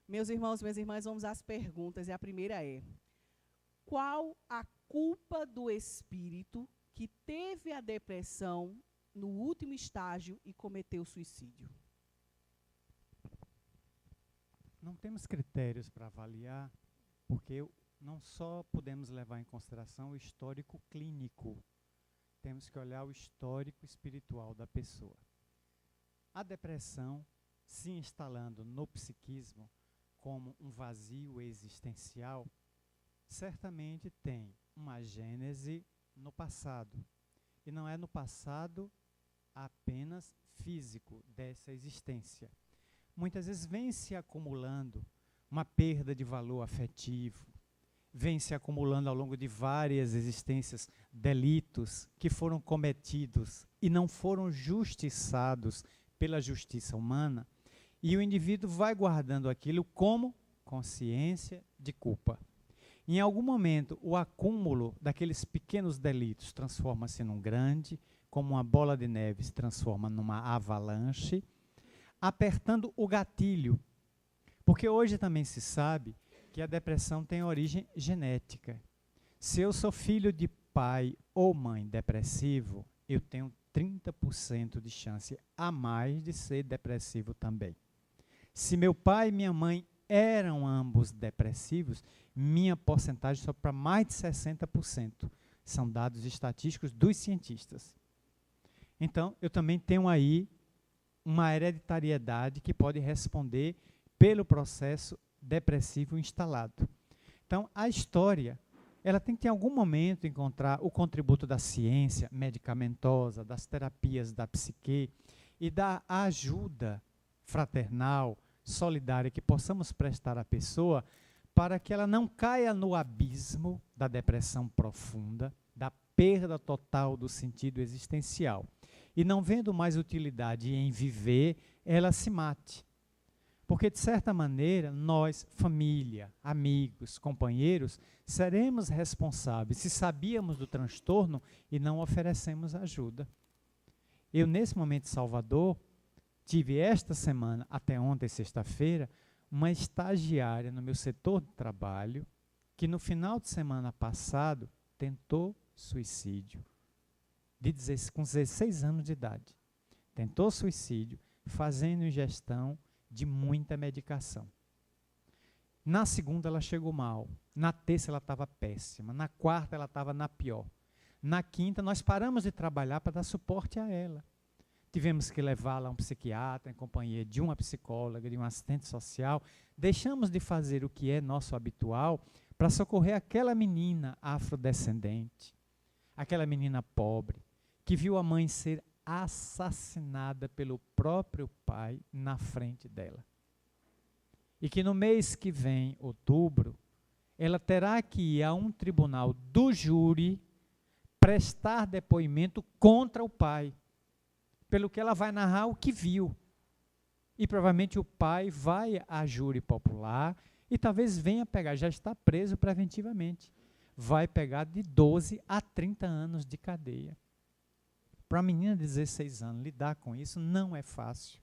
Meus irmãos, minhas irmãs, vamos às perguntas. E a primeira é: qual a culpa do espírito que teve a depressão no último estágio e cometeu suicídio? Não temos critérios para avaliar, porque não só podemos levar em consideração o histórico clínico, temos que olhar o histórico espiritual da pessoa. A depressão se instalando no psiquismo como um vazio existencial, certamente tem uma gênese no passado. E não é no passado apenas físico dessa existência. Muitas vezes vem se acumulando uma perda de valor afetivo, vem se acumulando ao longo de várias existências delitos que foram cometidos e não foram justiçados pela justiça humana, e o indivíduo vai guardando aquilo como consciência de culpa. Em algum momento, o acúmulo daqueles pequenos delitos transforma-se num grande, como uma bola de neve se transforma numa avalanche, apertando o gatilho. Porque hoje também se sabe que a depressão tem origem genética. Se eu sou filho de pai ou mãe depressivo, eu tenho 30% de chance a mais de ser depressivo também. Se meu pai e minha mãe eram ambos depressivos, minha porcentagem sobe para mais de 60%. São dados estatísticos dos cientistas. Então, eu também tenho aí uma hereditariedade que pode responder pelo processo depressivo instalado. Então, a história, ela tem que, em algum momento, encontrar o contributo da ciência medicamentosa, das terapias da psique e da ajuda fraternal, solidária que possamos prestar à pessoa para que ela não caia no abismo da depressão profunda, da perda total do sentido existencial. E não vendo mais utilidade em viver, ela se mate. Porque, de certa maneira, nós, família, amigos, companheiros, seremos responsáveis se sabíamos do transtorno e não oferecemos ajuda. Eu, nesse momento em Salvador, tive esta semana, até ontem, sexta-feira, uma estagiária no meu setor de trabalho que, no final de semana passado, tentou suicídio. Com 16 anos de idade. Tentou suicídio, fazendo ingestão de muita medicação. Na segunda ela chegou mal, na terça ela estava péssima, na quarta ela estava na pior. Na quinta nós paramos de trabalhar para dar suporte a ela. Tivemos que levá-la a um psiquiatra em companhia de uma psicóloga, de um assistente social. Deixamos de fazer o que é nosso habitual para socorrer aquela menina afrodescendente, aquela menina pobre, que viu a mãe ser assassinada pelo próprio pai na frente dela. E que no mês que vem, outubro, ela terá que ir a um tribunal do júri prestar depoimento contra o pai, pelo que ela vai narrar o que viu. E provavelmente o pai vai a júri popular e talvez venha pegar, já está preso preventivamente, vai pegar de 12 a 30 anos de cadeia. Para uma menina de 16 anos, lidar com isso não é fácil.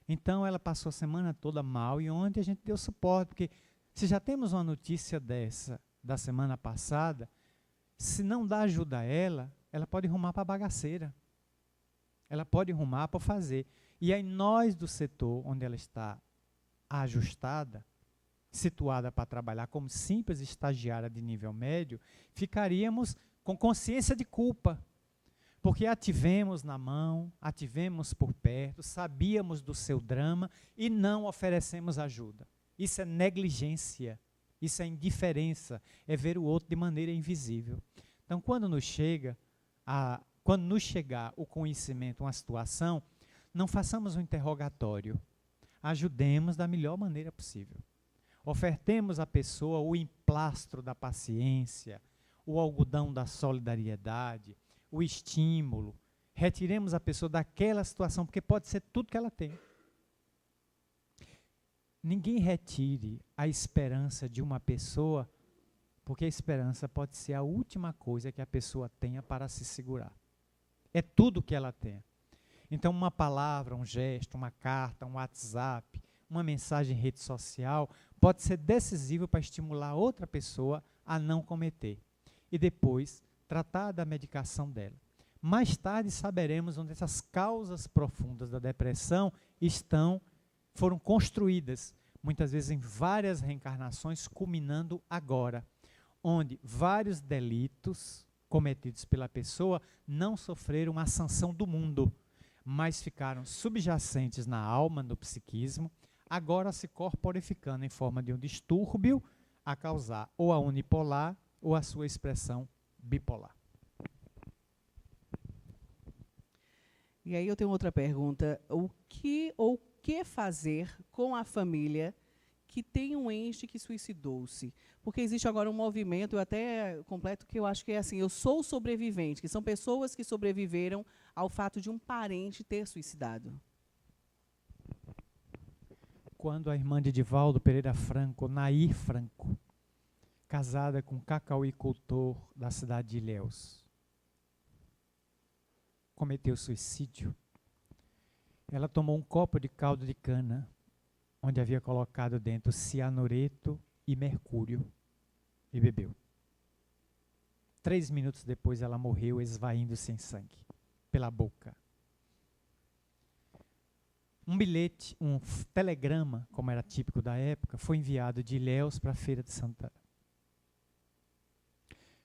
Então, ela passou a semana toda mal e ontem a gente deu suporte, porque se já temos uma notícia dessa, da semana passada, se não dá ajuda a ela, ela pode rumar para a bagaceira. Ela pode rumar para fazer. E aí nós do setor onde ela está ajustada, situada para trabalhar como simples estagiária de nível médio, ficaríamos com consciência de culpa. Porque a tivemos na mão, a tivemos por perto, sabíamos do seu drama e não oferecemos ajuda. Isso é negligência, isso é indiferença, é ver o outro de maneira invisível. Então, quando nos chegar o conhecimento, uma situação, não façamos um interrogatório. Ajudemos da melhor maneira possível. Ofertemos à pessoa o emplastro da paciência, o algodão da solidariedade, o estímulo, retiremos a pessoa daquela situação, porque pode ser tudo que ela tem. Ninguém retire a esperança de uma pessoa, porque a esperança pode ser a última coisa que a pessoa tenha para se segurar. É tudo que ela tem. Então, uma palavra, um gesto, uma carta, um WhatsApp, uma mensagem em rede social, pode ser decisivo para estimular outra pessoa a não cometer. E depois, tratar da medicação dela. Mais tarde saberemos onde essas causas profundas da depressão foram construídas, muitas vezes em várias reencarnações, culminando agora, onde vários delitos cometidos pela pessoa não sofreram a sanção do mundo, mas ficaram subjacentes na alma, no psiquismo, agora se corporificando em forma de um distúrbio a causar ou a unipolar ou a sua expressão bipolar. E aí eu tenho outra pergunta. O que fazer com a família que tem um ente que suicidou-se? Porque existe agora um movimento, eu até completo, que eu acho que é assim, eu sou sobrevivente, que são pessoas que sobreviveram ao fato de um parente ter suicidado. Quando a irmã de Divaldo Pereira Franco, Nair Franco, casada com um cacauicultor da cidade de Ilhéus, cometeu suicídio, ela tomou um copo de caldo de cana, onde havia colocado dentro cianureto e mercúrio, e bebeu. 3 minutos depois ela morreu esvaindo-se em sangue, pela boca. Um bilhete, um telegrama, como era típico da época, foi enviado de Ilhéus para a Feira de Santana.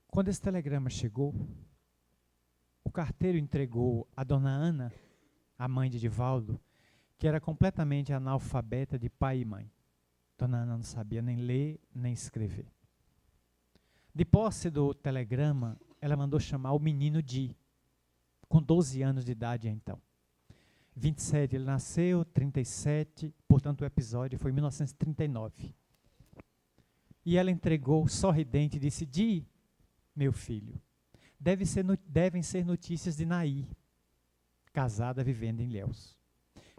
Quando esse telegrama chegou, o carteiro entregou a dona Ana, a mãe de Divaldo, que era completamente analfabeta de pai e mãe. Dona Ana não sabia nem ler, nem escrever. De posse do telegrama, ela mandou chamar o menino Di, com 12 anos de idade então. 27 ele nasceu, 37, portanto o episódio foi em 1939. E ela entregou sorridente e disse: Di, meu filho, devem ser notícias de Nair, casada vivendo em Ilhéus.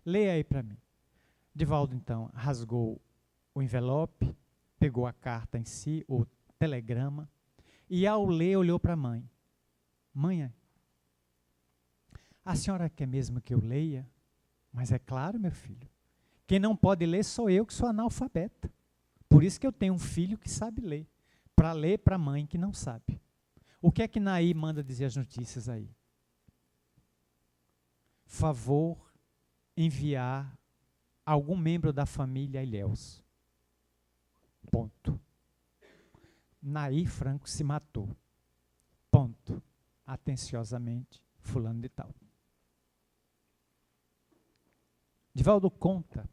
Leia aí para mim. Divaldo então rasgou o envelope, pegou a carta em si, o telegrama, e ao ler olhou para a mãe. Mãe, a senhora quer mesmo que eu leia? Mas é claro, meu filho. Quem não pode ler sou eu, que sou analfabeta. Por isso que eu tenho um filho que sabe ler. Para ler para a mãe que não sabe. O que é que Nair manda dizer as notícias aí? Favor enviar algum membro da família a Ilhéus. Ponto. Nair Franco se matou. Ponto. Atenciosamente, fulano de tal. Divaldo conta,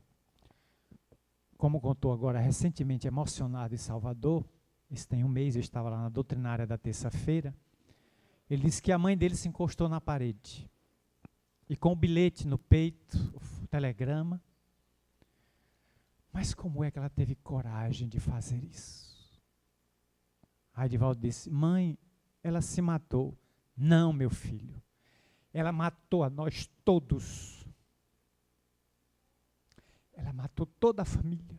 como contou agora recentemente, emocionado em Salvador, isso tem um mês, eu estava lá na doutrinária da terça-feira, ele disse que a mãe dele se encostou na parede, e com o bilhete no peito, o telegrama, mas como é que ela teve coragem de fazer isso? Aí Divaldo disse: mãe, ela se matou. Não, meu filho, ela matou a nós todos. Ela matou toda a família.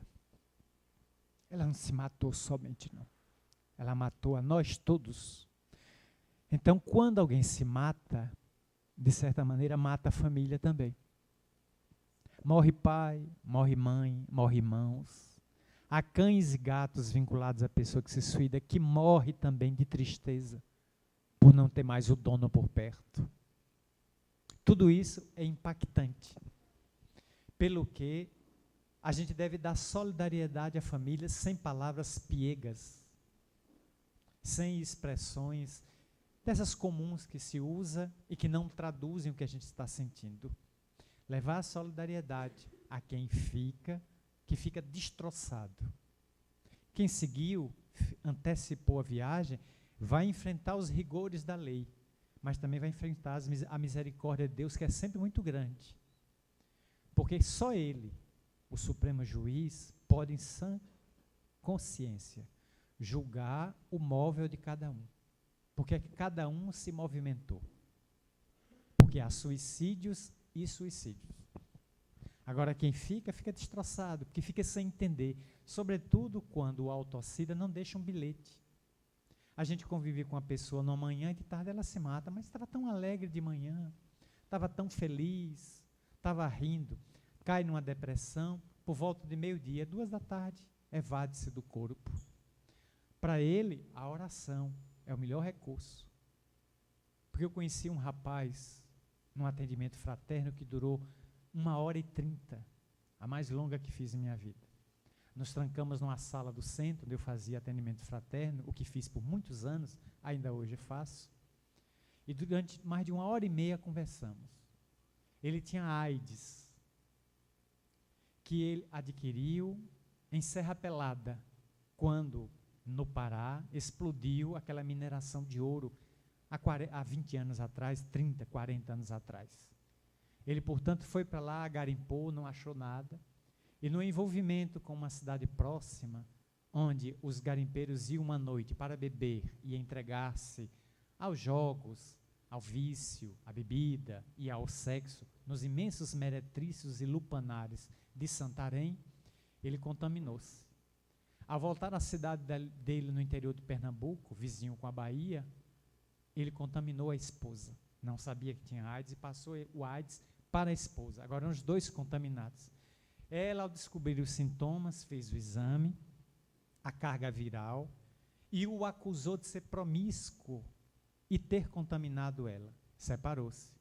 Ela não se matou somente, não. Ela matou a nós todos. Então, quando alguém se mata, de certa maneira, mata a família também. Morre pai, morre mãe, morre irmãos. Há cães e gatos vinculados à pessoa que se suicida, que morre também de tristeza, por não ter mais o dono por perto. Tudo isso é impactante. Pelo que a gente deve dar solidariedade à família sem palavras piegas, sem expressões dessas comuns que se usa e que não traduzem o que a gente está sentindo. Levar a solidariedade a quem fica, que fica destroçado. Quem seguiu, antecipou a viagem, vai enfrentar os rigores da lei, mas também vai enfrentar a misericórdia de Deus, que é sempre muito grande. Porque só Ele, o Supremo Juiz, pode em sã consciência julgar o móvel de cada um. Porque cada um se movimentou. Porque há suicídios e suicídios. Agora quem fica destroçado, porque fica sem entender. Sobretudo quando o autocida não deixa um bilhete. A gente convive com uma pessoa numa manhã e de tarde ela se mata, mas estava tão alegre de manhã, estava tão feliz, estava rindo. Cai numa depressão, por volta de meio-dia, 2h, evade-se do corpo. Para ele, a oração é o melhor recurso. Porque eu conheci um rapaz, num atendimento fraterno, que durou 1h30, a mais longa que fiz em minha vida. Nos trancamos numa sala do centro, onde eu fazia atendimento fraterno, o que fiz por muitos anos, ainda hoje faço. E durante mais de 1h30 conversamos. Ele tinha AIDS, que ele adquiriu em Serra Pelada, quando, no Pará, explodiu aquela mineração de ouro há 20 anos atrás, 30, 40 anos atrás. Ele, portanto, foi para lá, garimpou, não achou nada, e no envolvimento com uma cidade próxima, onde os garimpeiros iam uma noite para beber e entregar-se aos jogos, ao vício, à bebida e ao sexo, nos imensos meretrícios e lupanares de Santarém, ele contaminou-se. Ao voltar à cidade dele no interior de Pernambuco, vizinho com a Bahia, ele contaminou a esposa. Não sabia que tinha AIDS e passou o AIDS para a esposa. Agora, os dois contaminados. Ela, ao descobrir os sintomas, fez o exame, a carga viral, e o acusou de ser promíscuo e ter contaminado ela. Separou-se.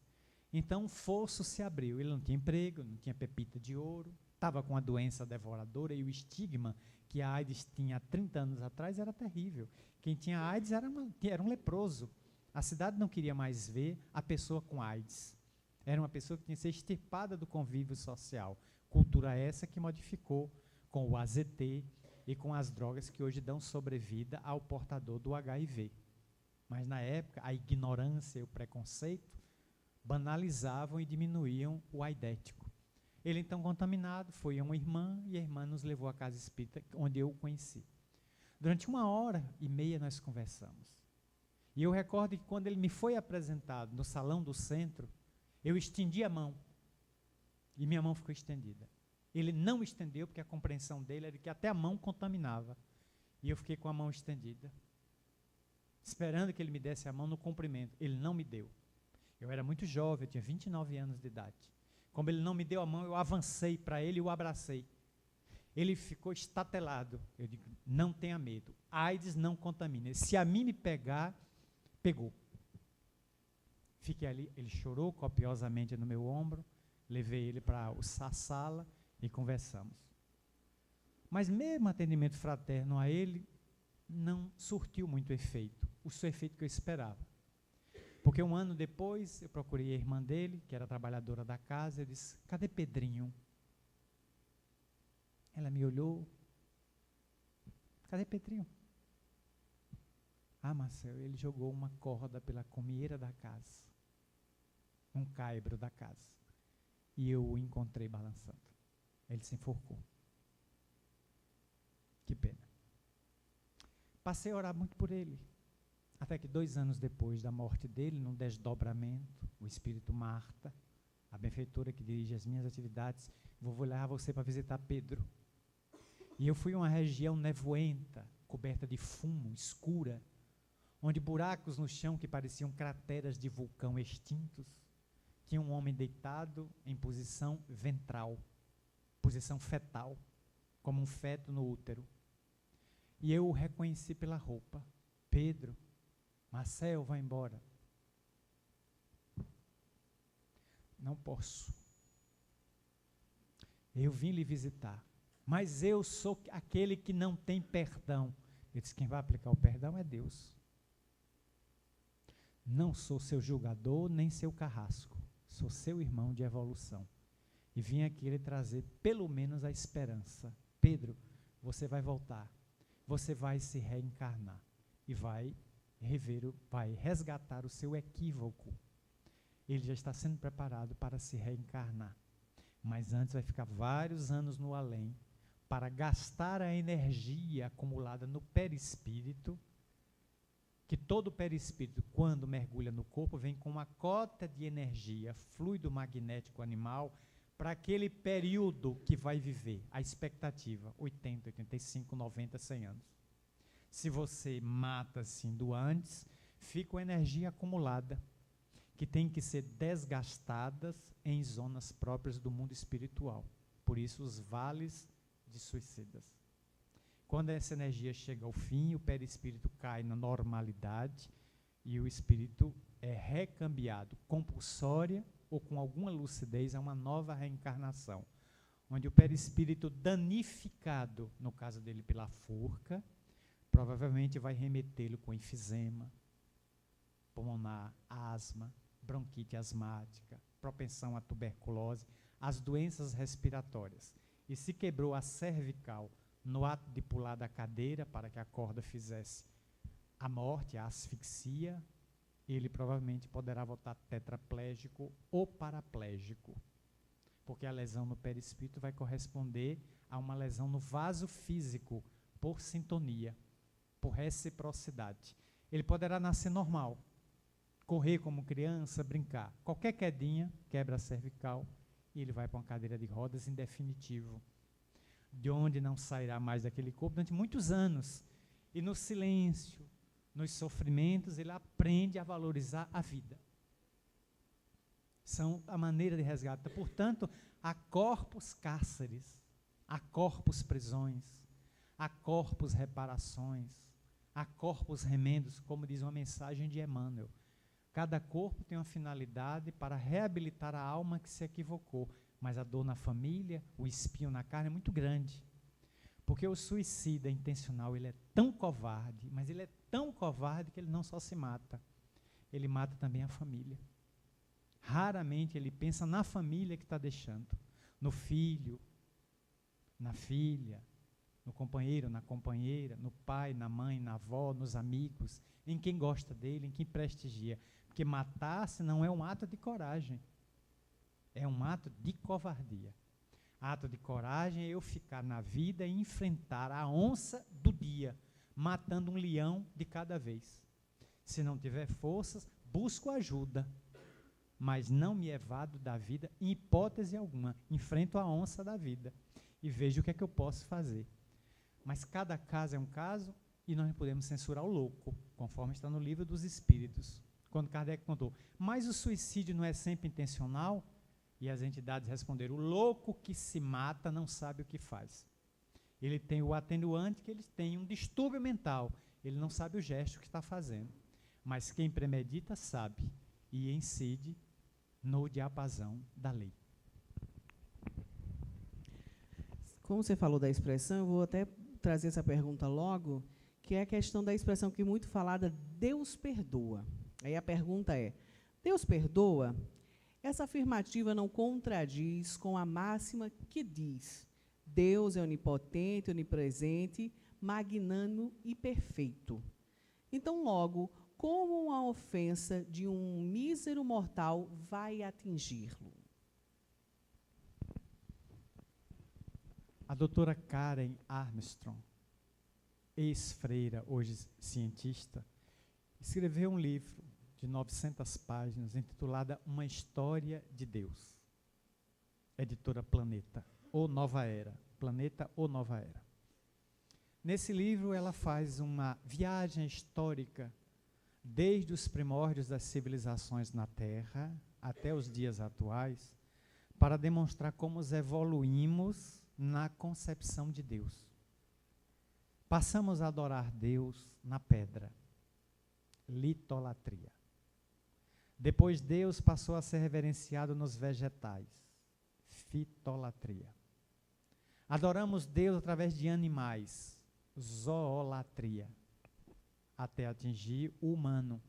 Então, o fosso se abriu. Ele não tinha emprego, não tinha pepita de ouro, estava com a doença devoradora, e o estigma que a AIDS tinha há 30 anos atrás era terrível. Quem tinha AIDS era um leproso. A cidade não queria mais ver a pessoa com AIDS. Era uma pessoa que tinha que ser extirpada do convívio social. Cultura essa que modificou com o AZT e com as drogas que hoje dão sobrevida ao portador do HIV. Mas, na época, a ignorância e o preconceito banalizavam e diminuíam o aidético. Ele, então, contaminado, foi a uma irmã, e a irmã nos levou à casa espírita, onde eu o conheci. Durante 1h30 nós conversamos. E eu recordo que, quando ele me foi apresentado no salão do centro, eu estendi a mão, e minha mão ficou estendida. Ele não estendeu, porque a compreensão dele era que até a mão contaminava. E eu fiquei com a mão estendida, esperando que ele me desse a mão no cumprimento. Ele não me deu. Eu era muito jovem, eu tinha 29 anos de idade. Como ele não me deu a mão, eu avancei para ele e o abracei. Ele ficou estatelado. Eu digo, não tenha medo. AIDS não contamina. Se a mim me pegar, pegou. Fiquei ali, ele chorou copiosamente no meu ombro, levei ele para a sala e conversamos. Mas mesmo atendimento fraterno a ele não surtiu muito efeito, o seu efeito que eu esperava. Porque 1 ano depois, eu procurei a irmã dele, que era trabalhadora da casa, eu disse, cadê Pedrinho? Ela me olhou, cadê Pedrinho? Ah, Marcelo, ele jogou uma corda pela comieira da casa, um caibro da casa, e eu o encontrei balançando. Ele se enforcou. Que pena. Passei a orar muito por ele, até que 2 anos depois da morte dele, num desdobramento, o espírito Marta, a benfeitora que dirige as minhas atividades, vou levar você para visitar Pedro. E eu fui a uma região nevoenta, coberta de fumo, escura, onde buracos no chão que pareciam crateras de vulcão extintos, tinha um homem deitado em posição ventral, posição fetal, como um feto no útero. E eu o reconheci pela roupa. Pedro, Marcel, vai embora. Não posso. Eu vim lhe visitar, mas eu sou aquele que não tem perdão. Ele disse, quem vai aplicar o perdão é Deus. Não sou seu julgador, nem seu carrasco. Sou seu irmão de evolução. E vim aqui lhe trazer pelo menos a esperança. Pedro, você vai voltar. Você vai se reencarnar. E vai resgatar o seu equívoco. Ele já está sendo preparado para se reencarnar. Mas antes vai ficar vários anos no além para gastar a energia acumulada no perispírito, que todo perispírito, quando mergulha no corpo, vem com uma cota de energia, fluido magnético animal, para aquele período que vai viver, a expectativa, 80, 85, 90, 100 anos. Se você mata assim do antes, fica a energia acumulada, que tem que ser desgastadas em zonas próprias do mundo espiritual. Por isso, os vales de suicidas. Quando essa energia chega ao fim, o perispírito cai na normalidade e o espírito é recambiado, compulsória ou com alguma lucidez, a uma nova reencarnação, onde o perispírito danificado, no caso dele pela forca, provavelmente vai remetê-lo com enfisema pulmonar, asma, bronquite asmática, propensão à tuberculose, as doenças respiratórias. E se quebrou a cervical no ato de pular da cadeira para que a corda fizesse a morte, a asfixia, ele provavelmente poderá voltar tetraplégico ou paraplégico, porque a lesão no perispírito vai corresponder a uma lesão no vaso físico, por sintonia, por reciprocidade. Ele poderá nascer normal, correr como criança, brincar. Qualquer quedinha quebra a cervical e ele vai para uma cadeira de rodas em definitivo, de onde não sairá mais daquele corpo durante muitos anos. E no silêncio, nos sofrimentos, ele aprende a valorizar a vida. São a maneira de resgate. Portanto, há corpos cárceres, há corpos prisões, há corpos reparações, há corpos remendos, como diz uma mensagem de Emmanuel. Cada corpo tem uma finalidade para reabilitar a alma que se equivocou, mas a dor na família, o espinho na carne é muito grande. Porque o suicida intencional, ele é tão covarde, mas ele é tão covarde que ele não só se mata, ele mata também a família. Raramente ele pensa na família que está deixando, no filho, na filha, no companheiro, na companheira, no pai, na mãe, na avó, nos amigos, em quem gosta dele, em quem prestigia. Porque matar-se não é um ato de coragem, é um ato de covardia. Ato de coragem é eu ficar na vida e enfrentar a onça do dia, matando um leão de cada vez. Se não tiver forças, busco ajuda, mas não me evado da vida em hipótese alguma. Enfrento a onça da vida e vejo o que é que eu posso fazer. Mas cada caso é um caso e nós não podemos censurar o louco, conforme está no Livro dos Espíritos. Quando Kardec contou, mas o suicídio não é sempre intencional? E as entidades responderam, o louco que se mata não sabe o que faz. Ele tem o atenuante que ele tem um distúrbio mental, ele não sabe o gesto que está fazendo. Mas quem premedita sabe e incide no diapasão da lei. Como você falou da expressão, eu vou até trazer essa pergunta logo, que é a questão da expressão que é muito falada, Deus perdoa. Aí a pergunta é, Deus perdoa? Essa afirmativa não contradiz com a máxima que diz, Deus é onipotente, onipresente, magnânimo e perfeito. Então, logo, como uma ofensa de um mísero mortal vai atingi-lo? A doutora Karen Armstrong, ex-freira, hoje cientista, escreveu um livro de 900 páginas, intitulada Uma História de Deus. Editora Planeta, ou Nova Era. Planeta ou Nova Era. Nesse livro, ela faz uma viagem histórica desde os primórdios das civilizações na Terra até os dias atuais, para demonstrar como evoluímos na concepção de Deus. Passamos a adorar Deus na pedra, litolatria. Depois Deus passou a ser reverenciado nos vegetais, fitolatria. Adoramos Deus através de animais, zoolatria, até atingir o humano,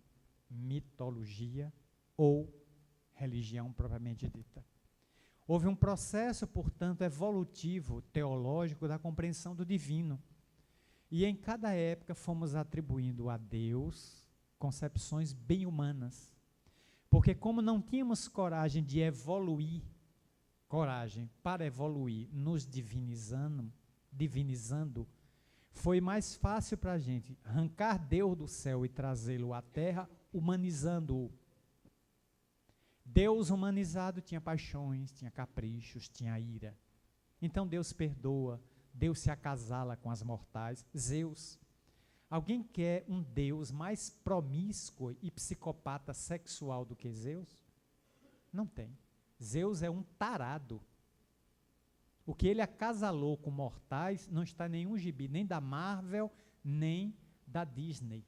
mitologia ou religião propriamente dita. Houve um processo, portanto, evolutivo, teológico, da compreensão do divino. E em cada época fomos atribuindo a Deus concepções bem humanas. Porque como não tínhamos coragem de evoluir, coragem para evoluir, nos divinizando, foi mais fácil para a gente arrancar Deus do céu e trazê-lo à terra, humanizando-o. Deus humanizado tinha paixões, tinha caprichos, tinha ira. Então Deus perdoa, Deus se acasala com as mortais. Zeus. Alguém quer um Deus mais promíscuo e psicopata sexual do que Zeus? Não tem. Zeus é um tarado. O que ele acasalou com mortais não está em nenhum gibi, nem da Marvel, nem da Disney.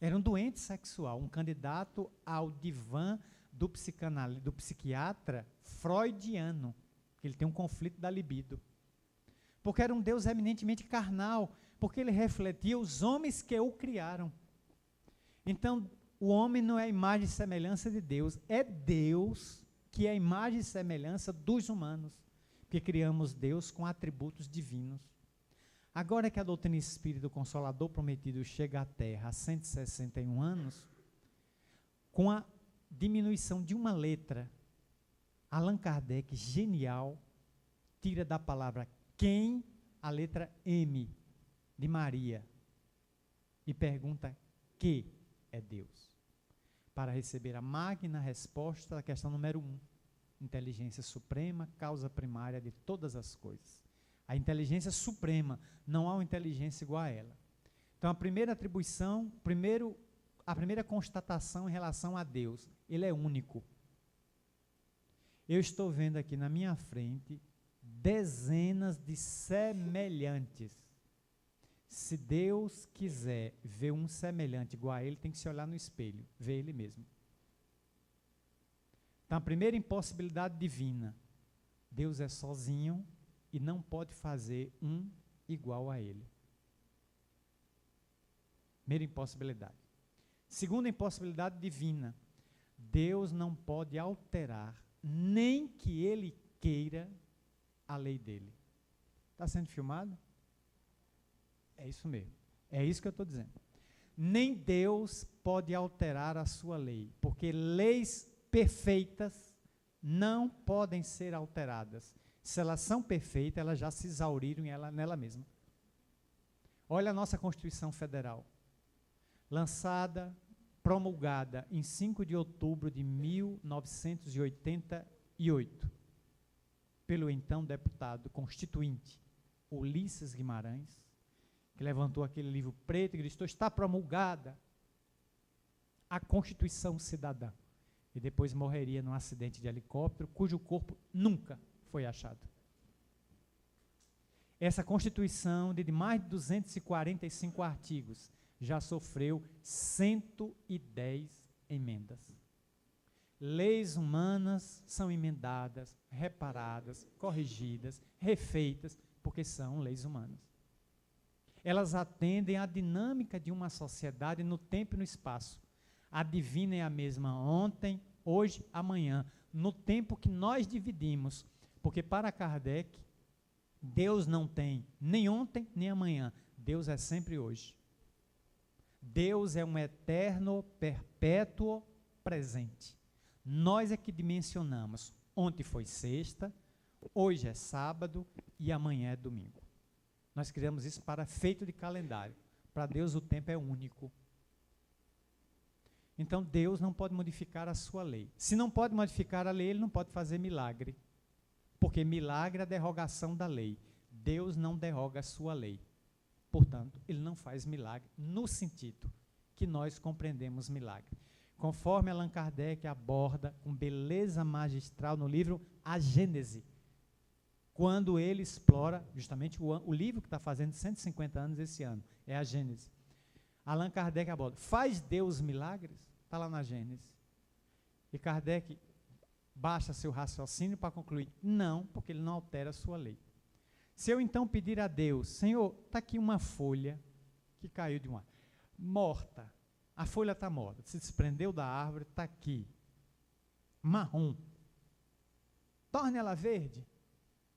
Era um doente sexual, um candidato ao divã do psiquiatra freudiano. Ele tem um conflito da libido. Porque era um Deus eminentemente carnal, porque ele refletia os homens que o criaram. Então, o homem não é a imagem e semelhança de Deus, é Deus que é a imagem e semelhança dos humanos, porque criamos Deus com atributos divinos. Agora que a doutrina espírita do Consolador Prometido chega à Terra há 161 anos, com a diminuição de uma letra, Allan Kardec, genial, tira da palavra quem a letra M de Maria e pergunta que é Deus, para receber a magna resposta da questão número 1, inteligência suprema, causa primária de todas as coisas. A inteligência suprema, não há uma inteligência igual a ela. Então, a primeira atribuição, a primeira constatação em relação a Deus, ele é único. Eu estou vendo aqui na minha frente dezenas de semelhantes. Se Deus quiser ver um semelhante igual a ele, tem que se olhar no espelho, ver ele mesmo. Então, a primeira impossibilidade divina, Deus é sozinho e não pode fazer um igual a ele. Primeira impossibilidade. Segunda impossibilidade divina, Deus não pode alterar, nem que ele queira, a lei dele. Está sendo filmado? É isso mesmo. É isso que eu estou dizendo. Nem Deus pode alterar a sua lei, porque leis perfeitas não podem ser alteradas. Se elas são perfeitas, elas já se exauriram nela mesma. Olha a nossa Constituição Federal, lançada, promulgada em 5 de outubro de 1988, pelo então deputado constituinte Ulisses Guimarães, que levantou aquele livro preto e gritou: está promulgada a Constituição Cidadã. E depois morreria num acidente de helicóptero, cujo corpo nunca foi achado. Essa Constituição, de mais de 245 artigos, já sofreu 110 emendas. Leis humanas são emendadas, reparadas, corrigidas, refeitas, porque são leis humanas. Elas atendem à dinâmica de uma sociedade no tempo e no espaço. A divina é a mesma ontem, hoje, amanhã, no tempo que nós dividimos, porque para Kardec, Deus não tem nem ontem, nem amanhã. Deus é sempre hoje. Deus é um eterno, perpétuo presente. Nós é que dimensionamos. Ontem foi sexta, hoje é sábado e amanhã é domingo. Nós criamos isso para efeito de calendário. Para Deus o tempo é único. Então Deus não pode modificar a sua lei. Se não pode modificar a lei, ele não pode fazer milagre. Porque milagre é a derrogação da lei. Deus não derroga a sua lei. Portanto, ele não faz milagre no sentido que nós compreendemos milagre. Conforme Allan Kardec aborda com beleza magistral no livro A Gênese, quando ele explora, justamente o livro que está fazendo 150 anos esse ano, é A Gênese. Allan Kardec aborda: faz Deus milagres? Está lá na Gênese. E Kardec baixa seu raciocínio para concluir: não, porque ele não altera a sua lei. Se eu então pedir a Deus: Senhor, está aqui uma folha que caiu de uma morta, a folha está morta, se desprendeu da árvore, está aqui, marrom, torne ela verde,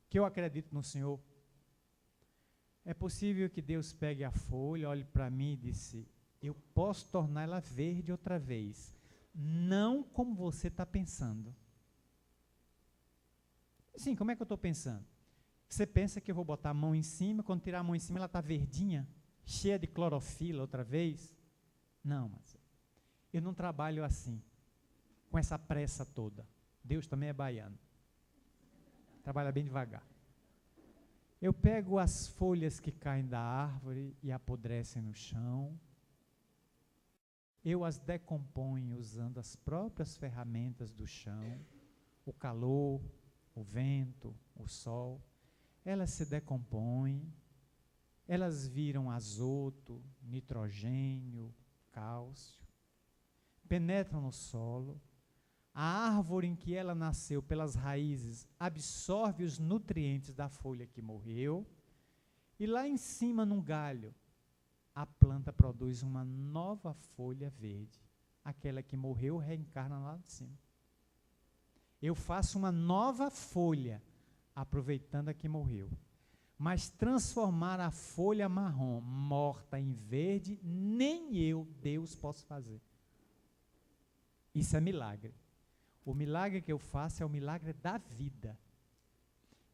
que eu acredito no Senhor. É possível que Deus pegue a folha, olhe para mim e disse: eu posso tornar ela verde outra vez, não como você está pensando. Sim, como é que eu estou pensando? Você pensa que eu vou botar a mão em cima, quando tirar a mão em cima ela está verdinha, cheia de clorofila outra vez? Não, mas eu não trabalho assim, com essa pressa toda. Deus também é baiano. Trabalha bem devagar. Eu pego as folhas que caem da árvore e apodrecem no chão, eu as decomponho usando as próprias ferramentas do chão, o calor, o vento, o sol, elas se decompõem, elas viram azoto, nitrogênio, cálcio, penetram no solo, a árvore em que ela nasceu pelas raízes absorve os nutrientes da folha que morreu, e lá em cima, num galho, a planta produz uma nova folha verde. Aquela que morreu reencarna lá de cima. Eu faço uma nova folha, aproveitando a que morreu. Mas transformar a folha marrom, morta em verde, nem eu, Deus, posso fazer. Isso é milagre. O milagre que eu faço é o milagre da vida,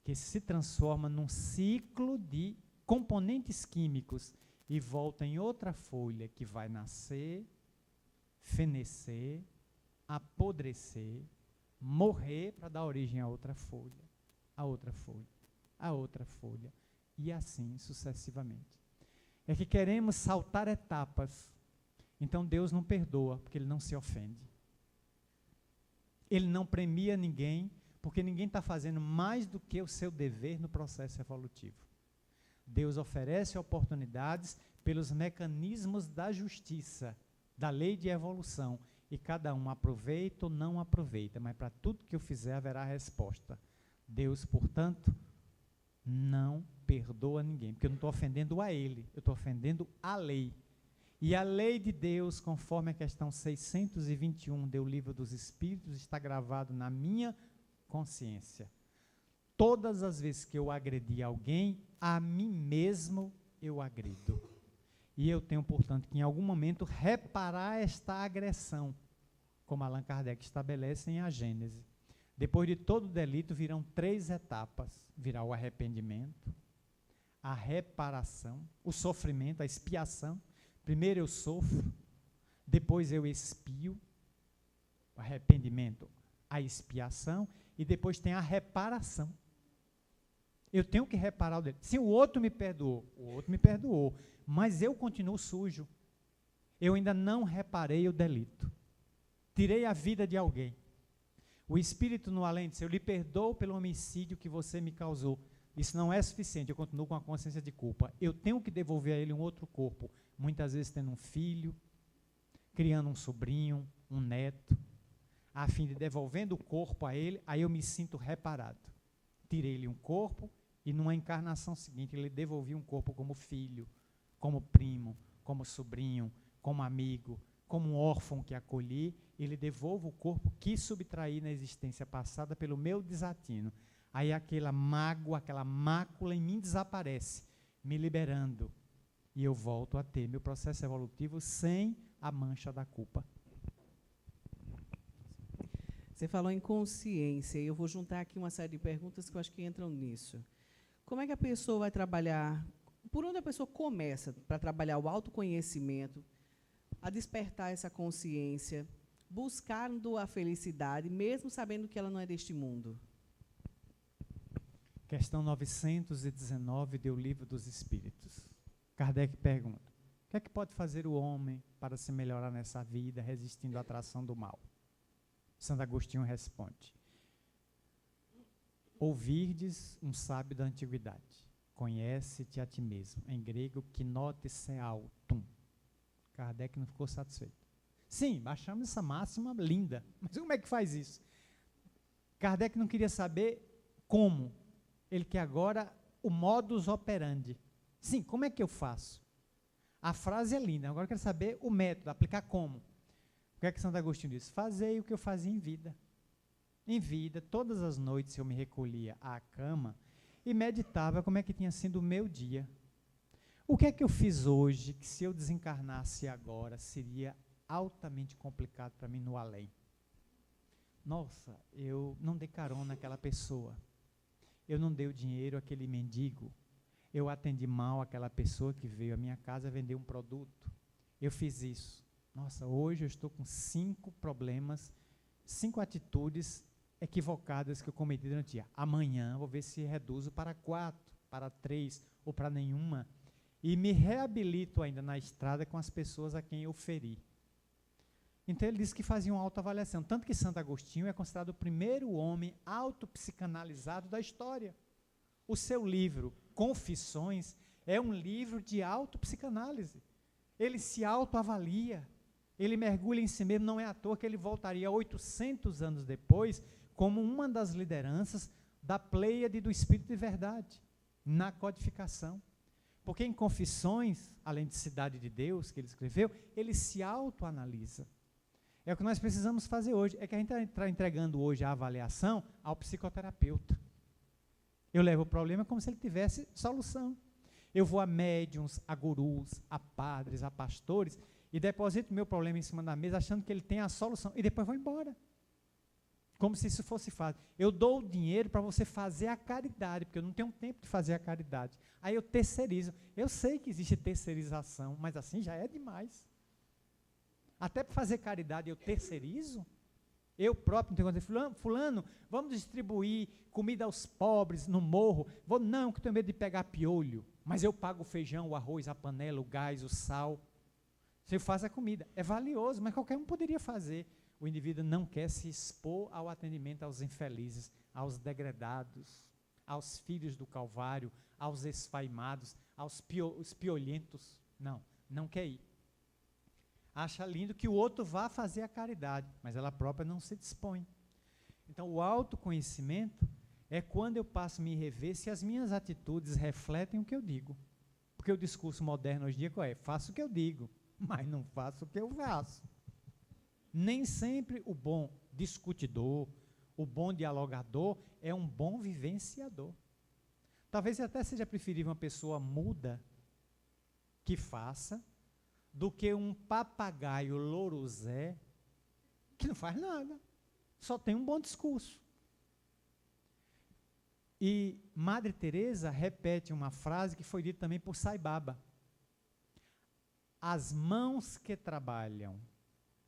que se transforma num ciclo de componentes químicos e volta em outra folha que vai nascer, fenecer, apodrecer, morrer para dar origem a outra folha, a outra folha, a outra folha, e assim sucessivamente. É que queremos saltar etapas, então Deus não perdoa, porque Ele não se ofende. Ele não premia ninguém, porque ninguém está fazendo mais do que o seu dever no processo evolutivo. Deus oferece oportunidades pelos mecanismos da justiça, da lei de evolução, e cada um aproveita ou não aproveita, mas para tudo que eu fizer haverá resposta. Deus, portanto, não perdoa ninguém, porque eu não estou ofendendo a Ele, eu estou ofendendo a lei. E a lei de Deus, conforme a questão 621 do Livro dos Espíritos, está gravado na minha consciência. Todas as vezes que eu agredi alguém, a mim mesmo eu agrido. E eu tenho, portanto, que em algum momento reparar esta agressão, como Allan Kardec estabelece em A Gênese. Depois de todo delito virão 3 etapas. Virá o arrependimento, a reparação, o sofrimento, a expiação. Primeiro eu sofro, depois eu expio, o arrependimento, a expiação, e depois tem a reparação. Eu tenho que reparar o delito. Se o outro me perdoou, mas eu continuo sujo. Eu ainda não reparei o delito. Tirei a vida de alguém. O espírito no além disse, eu lhe perdoo pelo homicídio que você me causou. Isso não é suficiente, eu continuo com a consciência de culpa. Eu tenho que devolver a ele um outro corpo. Muitas vezes tendo um filho, criando um sobrinho, um neto, a fim de devolvendo o corpo a ele, aí eu me sinto reparado. Tirei-lhe um corpo e numa encarnação seguinte ele devolvi um corpo como filho, como primo, como sobrinho, como amigo, como um órfão que acolhi, ele devolve o corpo que subtraí na existência passada pelo meu desatino. Aí aquela mágoa, aquela mácula em mim desaparece, me liberando. E eu volto a ter meu processo evolutivo sem a mancha da culpa. Você falou em consciência, e eu vou juntar aqui uma série de perguntas que eu acho que entram nisso. Como é que a pessoa vai trabalhar, por onde a pessoa começa para trabalhar o autoconhecimento, a despertar essa consciência, buscando a felicidade, mesmo sabendo que ela não é deste mundo? Questão 919 do Livro dos Espíritos. Kardec pergunta, o que é que pode fazer o homem para se melhorar nessa vida, resistindo à atração do mal? Santo Agostinho responde, ouvirdes um sábio da antiguidade, conhece-te a ti mesmo, em grego, kinote se autum. Kardec não ficou satisfeito. Sim, achamos essa máxima linda, mas como é que faz isso? Kardec não queria saber como, ele quer agora o modus operandi. Sim, como é que eu faço? A frase é linda, agora eu quero saber o método, aplicar como. O que é que Santo Agostinho diz? Fazei o que eu fazia em vida. Em vida, todas as noites eu me recolhia à cama e meditava como é que tinha sido o meu dia. O que é que eu fiz hoje que se eu desencarnasse agora seria altamente complicado para mim no além? Nossa, eu não dei carona àquela pessoa. Eu não dei o dinheiro àquele mendigo. Eu atendi mal aquela pessoa que veio à minha casa vender um produto. Eu fiz isso. Nossa, hoje eu estou com 5 problemas, 5 atitudes equivocadas que eu cometi durante o dia. Amanhã vou ver se reduzo para 4, para 3 ou para nenhuma. E me reabilito ainda na estrada com as pessoas a quem eu feri. Então ele disse que fazia uma autoavaliação, tanto que Santo Agostinho é considerado o primeiro homem autopsicanalizado da história. O seu livro, Confissões, é um livro de autopsicanálise. Ele se autoavalia, ele mergulha em si mesmo, não é à toa que ele voltaria 800 anos depois como uma das lideranças da Pleiade do Espírito de Verdade, na codificação. Porque em Confissões, além de Cidade de Deus, que ele escreveu, ele se autoanalisa. É o que nós precisamos fazer hoje, é que a gente está entregando hoje a avaliação ao psicoterapeuta. Eu levo o problema como se ele tivesse solução. Eu vou a médiuns, a gurus, a padres, a pastores, e deposito meu problema em cima da mesa, achando que ele tem a solução, e depois vou embora. Como se isso fosse fácil. Eu dou o dinheiro para você fazer a caridade, porque eu não tenho tempo de fazer a caridade. Aí eu terceirizo. Eu sei que existe terceirização, mas assim já é demais. Até para fazer caridade eu terceirizo? Eu próprio não tenho coisa de dizer, fulano, vamos distribuir comida aos pobres no morro. Não, que eu tenho medo de pegar piolho. Mas eu pago o feijão, o arroz, a panela, o gás, o sal. Você faz a comida. É valioso, mas qualquer um poderia fazer. O indivíduo não quer se expor ao atendimento aos infelizes, aos degradados, aos filhos do Calvário, aos esfaimados, aos piolhentos. Não quer ir. Acha lindo que o outro vá fazer a caridade, mas ela própria não se dispõe. Então, o autoconhecimento é quando eu passo a me rever se as minhas atitudes refletem o que eu digo. Porque o discurso moderno hoje em dia é, faço o que eu digo, mas não faço o que eu faço. Nem sempre o bom discutidor, o bom dialogador é um bom vivenciador. Talvez até seja preferível uma pessoa muda que faça, do que um papagaio louro-zé que não faz nada, só tem um bom discurso. E Madre Teresa repete uma frase que foi dita também por Sai Baba. As mãos que trabalham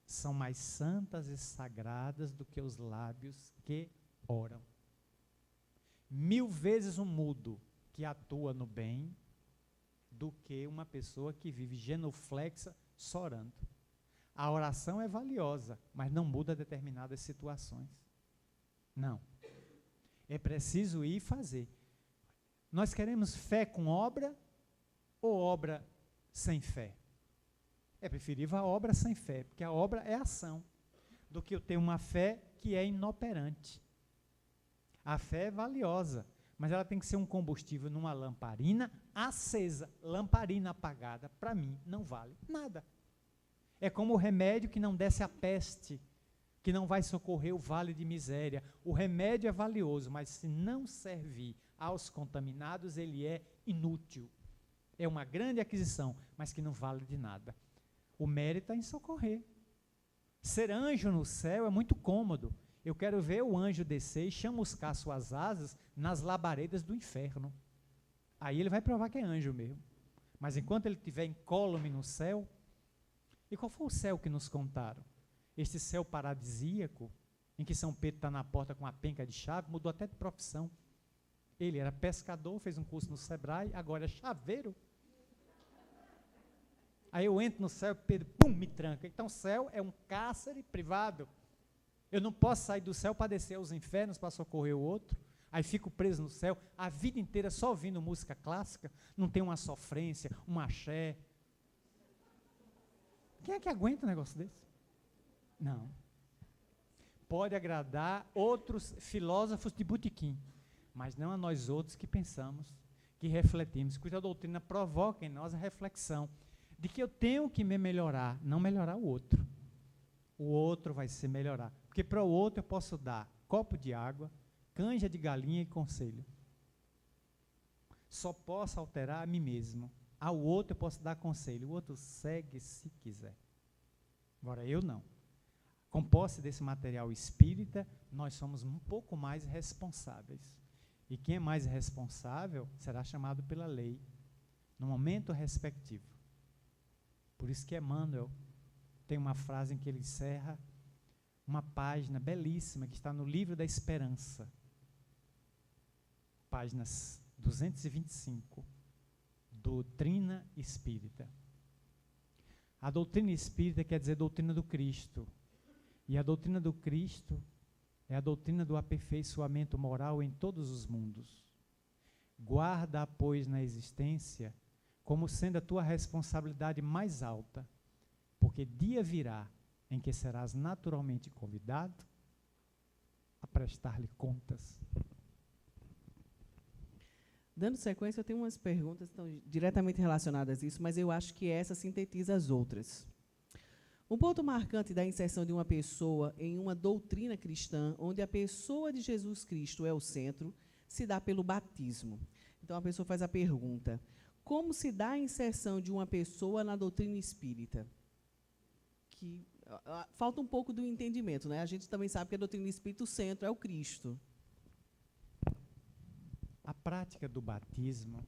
são mais santas e sagradas do que os lábios que oram. 1000 vezes um mudo que atua no bem do que uma pessoa que vive genuflexa só orando. A oração é valiosa, mas não muda determinadas situações. Não. É preciso ir e fazer. Nós queremos fé com obra ou obra sem fé? É preferível a obra sem fé, porque a obra é ação, do que eu ter uma fé que é inoperante. A fé é valiosa, mas ela tem que ser um combustível numa lamparina acesa. Lamparina apagada, para mim, não vale nada. É como o remédio que não desce a peste, que não vai socorrer o vale de miséria. O remédio é valioso, mas se não servir aos contaminados, ele é inútil. É uma grande aquisição, mas que não vale de nada. O mérito é em socorrer. Ser anjo no céu é muito cômodo. Eu quero ver o anjo descer e chamuscar suas asas nas labaredas do inferno. Aí ele vai provar que é anjo mesmo. Mas enquanto ele estiver incólume no céu, e qual foi o céu que nos contaram? Este céu paradisíaco, em que São Pedro está na porta com a penca de chave, mudou até de profissão. Ele era pescador, fez um curso no Sebrae, agora é chaveiro. Aí eu entro no céu, Pedro, pum, me tranca. Então o céu é um cárcere privado. Eu não posso sair do céu para descer aos infernos para socorrer o outro. Aí fico preso no céu, a vida inteira só ouvindo música clássica, não tem uma sofrência, um axé. Quem é que aguenta um negócio desse? Não. Pode agradar outros filósofos de botequim, mas não a nós outros que pensamos, que refletimos. Porque a doutrina provoca em nós a reflexão de que eu tenho que me melhorar, não melhorar o outro. O outro vai se melhorar. Porque para o outro eu posso dar copo de água, canja de galinha e conselho. Só posso alterar a mim mesmo. Ao outro eu posso dar conselho. O outro segue se quiser. Agora eu não. Com posse desse material espírita, nós somos um pouco mais responsáveis. E quem é mais responsável será chamado pela lei, no momento respectivo. Por isso que Emmanuel tem uma frase em que ele encerra uma página belíssima que está no Livro da Esperança, páginas 225, Doutrina Espírita. A doutrina espírita quer dizer doutrina do Cristo, E a doutrina do Cristo é a doutrina do aperfeiçoamento moral em todos os mundos. Guarda, pois, na existência como sendo a tua responsabilidade mais alta, porque dia virá em que serás naturalmente convidado a prestar-lhe contas. Dando sequência, eu tenho umas perguntas que estão diretamente relacionadas a isso, mas eu acho que essa sintetiza as outras. Um ponto marcante da inserção de uma pessoa em uma doutrina cristã, onde a pessoa de Jesus Cristo é o centro, se dá pelo batismo. Então, a pessoa faz a pergunta: como se dá a inserção de uma pessoa na doutrina espírita? Que falta um pouco do entendimento, né? A gente também sabe que a doutrina espírita, o centro é o Cristo. A prática do batismo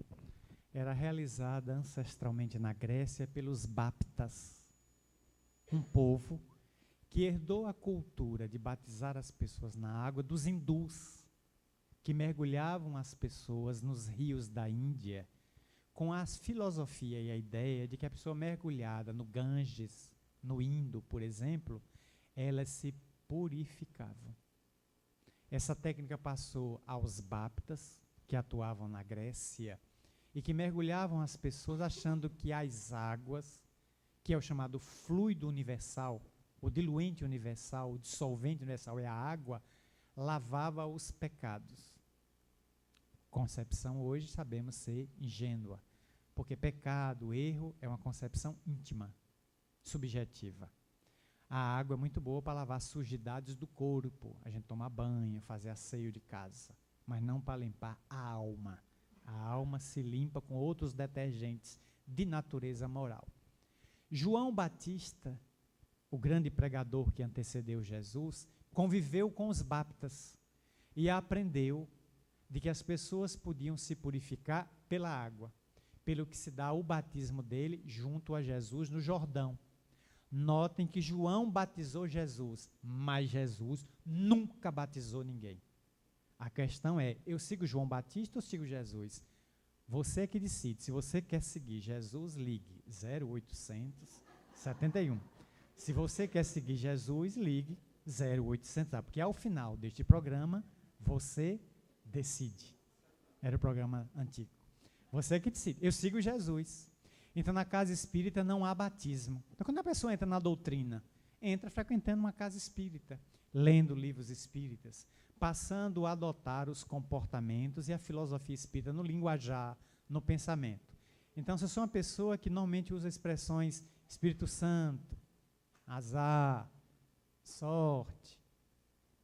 era realizada ancestralmente na Grécia pelos baptas, um povo que herdou a cultura de batizar as pessoas na água dos hindus, que mergulhavam as pessoas nos rios da Índia, com a filosofia e a ideia de que a pessoa mergulhada no Ganges, no Indo, por exemplo, elas se purificavam. Essa técnica passou aos baptas, que atuavam na Grécia, e que mergulhavam as pessoas achando que as águas, que é o chamado fluido universal, o diluente universal, o dissolvente universal é a água, lavava os pecados. Concepção hoje sabemos ser ingênua, porque pecado, erro, é uma concepção íntima, subjetiva. A água é muito boa para lavar sujidades do corpo, a gente toma banho, fazer asseio de casa, mas não para limpar a alma. A alma se limpa com outros detergentes de natureza moral. João Batista, o grande pregador que antecedeu Jesus, conviveu com os baptas e aprendeu de que as pessoas podiam se purificar pela água, pelo que se dá o batismo dele junto a Jesus no Jordão. Notem que João batizou Jesus, mas Jesus nunca batizou ninguém. A questão é, eu sigo João Batista ou sigo Jesus? Você que decide. Se você quer seguir Jesus, ligue 0800 71. Se você quer seguir Jesus, ligue 0800, porque ao final deste programa, você decide. Era o programa antigo. Você que decide. Eu sigo Jesus. Então, na casa espírita não há batismo. Então, quando a pessoa entra na doutrina, entra frequentando uma casa espírita, lendo livros espíritas, passando a adotar os comportamentos e a filosofia espírita no linguajar, no pensamento. Então, se eu sou uma pessoa que normalmente usa expressões Espírito Santo, azar, sorte,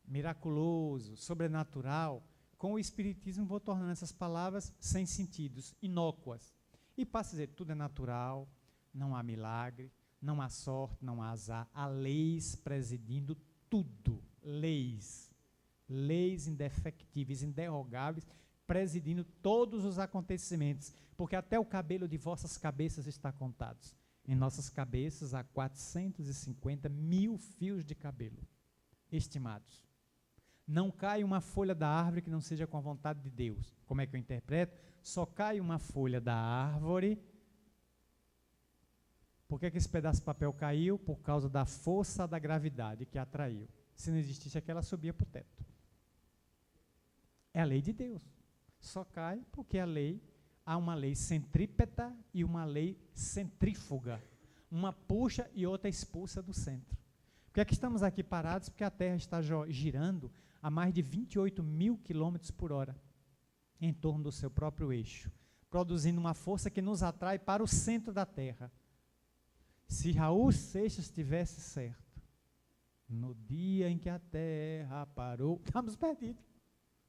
miraculoso, sobrenatural, com o espiritismo vou tornando essas palavras sem sentidos, inócuas. E passo a dizer, tudo é natural, não há milagre, não há sorte, não há azar, há leis presidindo tudo, leis indefectíveis, inderrogáveis, presidindo todos os acontecimentos, porque até o cabelo de vossas cabeças está contado. Em nossas cabeças há 450 mil fios de cabelo estimados. Não cai uma folha da árvore que não seja com a vontade de Deus. Como é que eu interpreto? Só cai uma folha da árvore. Por que esse pedaço de papel caiu? Por causa da força da gravidade que atraiu. Se não existisse aquela, subia para o teto. É a lei de Deus. Só cai porque há uma lei centrípeta e uma lei centrífuga. Uma puxa e outra expulsa do centro. Por que é que estamos aqui parados? Porque a Terra está girando a mais de 28 mil quilômetros por hora em torno do seu próprio eixo, produzindo uma força que nos atrai para o centro da Terra. Se Raul Seixas tivesse certo, no dia em que a Terra parou, estamos perdidos.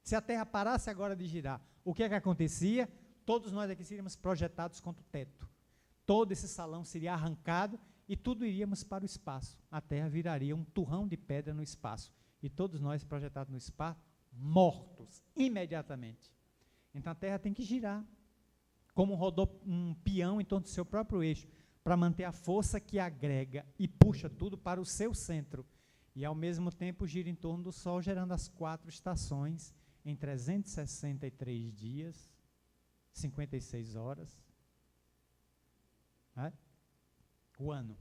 Se a Terra parasse agora de girar, o que é que acontecia? Todos nós aqui seríamos projetados contra o teto. Todo esse salão seria arrancado e tudo iríamos para o espaço. A Terra viraria um turrão de pedra no espaço. E todos nós projetados no espaço, mortos, imediatamente. Então a Terra tem que girar, como um peão em torno do seu próprio eixo, para manter a força que agrega e puxa tudo para o seu centro. E ao mesmo tempo gira em torno do Sol, gerando as 4 estações em 363 dias, 56 horas. O ano,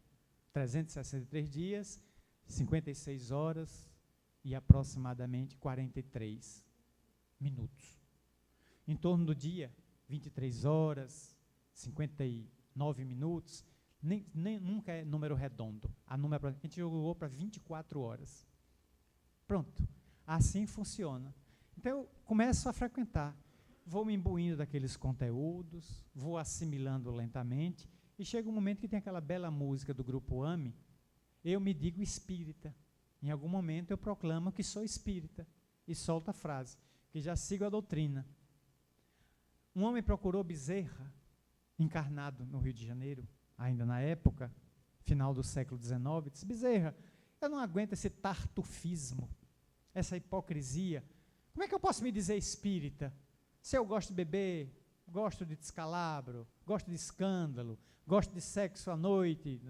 363 dias, 56 horas e aproximadamente 43 minutos. Em torno do dia, 23 horas, 59 minutos, nunca é número redondo. A gente jogou para 24 horas. Pronto. Assim funciona. Então, eu começo a frequentar. Vou me imbuindo daqueles conteúdos, vou assimilando lentamente, e chega um momento que tem aquela bela música do grupo AME, eu me digo espírita. Em algum momento eu proclamo que sou espírita, e solto a frase, que já sigo a doutrina. Um homem procurou Bezerra, encarnado no Rio de Janeiro, ainda na época, final do século XIX, disse: Bezerra, eu não aguento esse tartufismo, essa hipocrisia. Como é que eu posso me dizer espírita? Se eu gosto de beber, gosto de descalabro, gosto de escândalo, gosto de sexo à noite,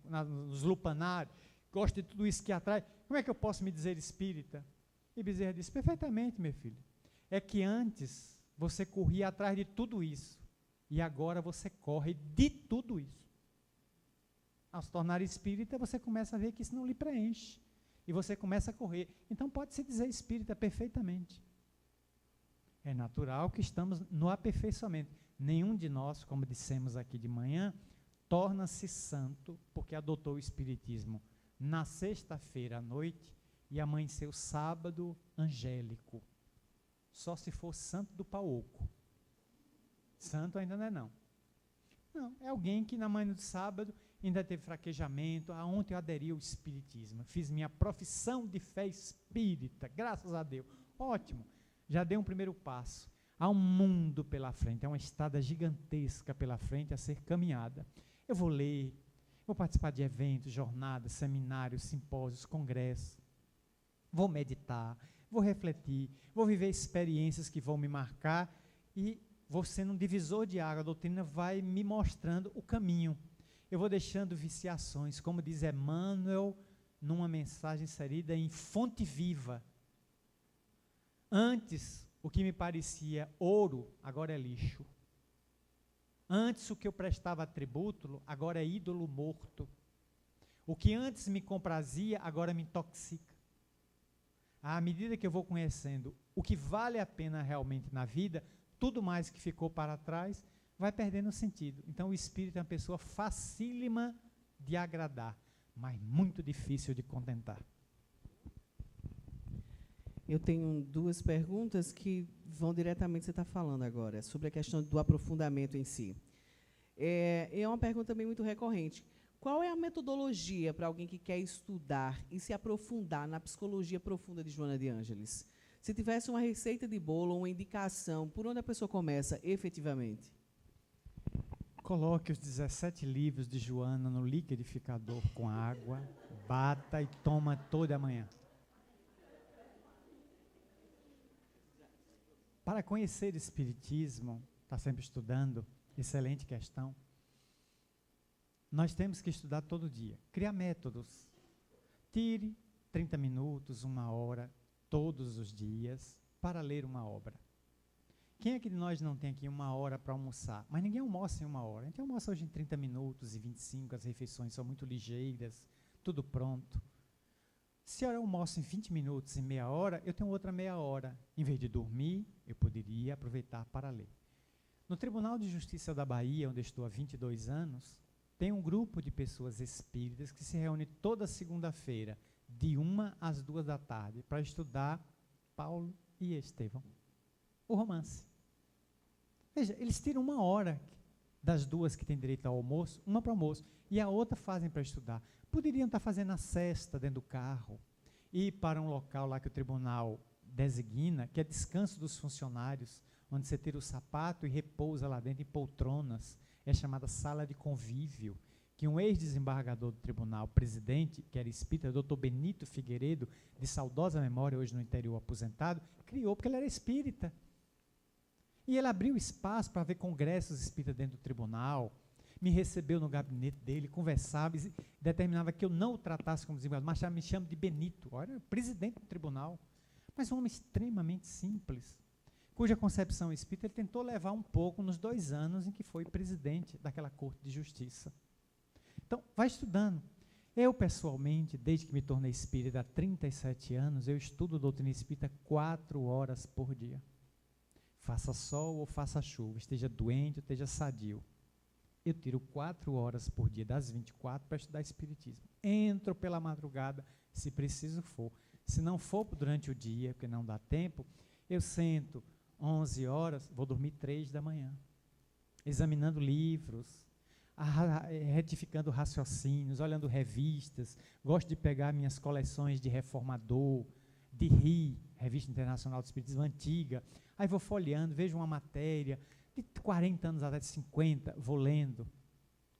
nos lupanários, gosto de tudo isso que atrai, como é que eu posso me dizer espírita? E Bezerra disse: perfeitamente, meu filho. É que antes você corria atrás de tudo isso, e agora você corre de tudo isso. Ao se tornar espírita, você começa a ver que isso não lhe preenche, e você começa a correr. Então pode se dizer espírita perfeitamente. É natural que estamos no aperfeiçoamento. Nenhum de nós, como dissemos aqui de manhã, torna-se santo porque adotou o espiritismo na sexta-feira à noite e amanheceu sábado angélico. Só se for santo do pauoco. Santo ainda não é não. Não, é alguém que na manhã de sábado ainda teve fraquejamento. Ontem eu aderi ao espiritismo, fiz minha profissão de fé espírita, graças a Deus. Ótimo, já dei um primeiro passo. Há um mundo pela frente, há uma estrada gigantesca pela frente a ser caminhada. Eu vou ler, vou participar de eventos, jornadas, seminários, simpósios, congressos. Vou meditar, vou refletir, vou viver experiências que vão me marcar e vou sendo um divisor de água. A doutrina vai me mostrando o caminho. Eu vou deixando viciações, como diz Emmanuel, numa mensagem inserida em Fonte Viva. Antes, o que me parecia ouro, agora é lixo. Antes, o que eu prestava tributo, agora é ídolo morto. O que antes me comprazia, agora me intoxica. À medida que eu vou conhecendo o que vale a pena realmente na vida, tudo mais que ficou para trás vai perdendo sentido. Então, o espírito é uma pessoa facílima de agradar, mas muito difícil de contentar. Eu tenho duas perguntas que vão diretamente ao que você está falando agora, sobre a questão do aprofundamento em si. É uma pergunta também muito recorrente. Qual é a metodologia para alguém que quer estudar e se aprofundar na psicologia profunda de Joana de Ângeles? Se tivesse uma receita de bolo, uma indicação, por onde a pessoa começa efetivamente? Coloque os 17 livros de Joana no liquidificador com água, bata e toma toda manhã. Para conhecer o espiritismo, está sempre estudando, excelente questão, nós temos que estudar todo dia, criar métodos. Tire 30 minutos, 1 hora, todos os dias, para ler uma obra. Quem é que de nós não tem aqui 1 hora para almoçar? Mas ninguém almoça em 1 hora. A gente almoça hoje em 30 minutos e 25, as refeições são muito ligeiras, tudo pronto. Se eu almoço em 20 minutos e meia hora, eu tenho outra meia hora. Em vez de dormir, eu poderia aproveitar para ler. No Tribunal de Justiça da Bahia, onde eu estou há 22 anos, tem um grupo de pessoas espíritas que se reúne toda segunda-feira, de 1 às 2 da tarde, para estudar Paulo e Estevão, o romance. Veja, eles tiram 1 hora das 2 que têm direito ao almoço, uma para o almoço, e a outra fazem para estudar. Poderiam estar fazendo a cesta dentro do carro, ir para um local lá que o tribunal designa, que é descanso dos funcionários, onde você tira o sapato e repousa lá dentro em poltronas, é chamada sala de convívio, que um ex-desembargador do tribunal, presidente, que era espírita, doutor Benito Figueiredo, de saudosa memória, hoje no interior aposentado, criou porque ele era espírita. E ele abriu espaço para ver congressos espíritas dentro do tribunal, me recebeu no gabinete dele, conversava, e determinava que eu não o tratasse como desembargador, mas me chama de Benito, olha, presidente do tribunal, mas um homem extremamente simples, cuja concepção espírita ele tentou levar um pouco nos 2 anos em que foi presidente daquela Corte de Justiça. Então, vai estudando. Eu, pessoalmente, desde que me tornei espírita há 37 anos, eu estudo doutrina espírita 4 horas por dia. Faça sol ou faça chuva, esteja doente ou esteja sadio. Eu tiro 4 horas por dia, das 24, para estudar espiritismo. Entro pela madrugada, se preciso for. Se não for durante o dia, porque não dá tempo, eu sento 11 horas, vou dormir 3 da manhã, examinando livros, retificando raciocínios, olhando revistas. Gosto de pegar minhas coleções de Reformador, de RI, Revista Internacional do Espiritismo Antiga. Aí vou folheando, vejo uma matéria de 40 anos até de 50, vou lendo.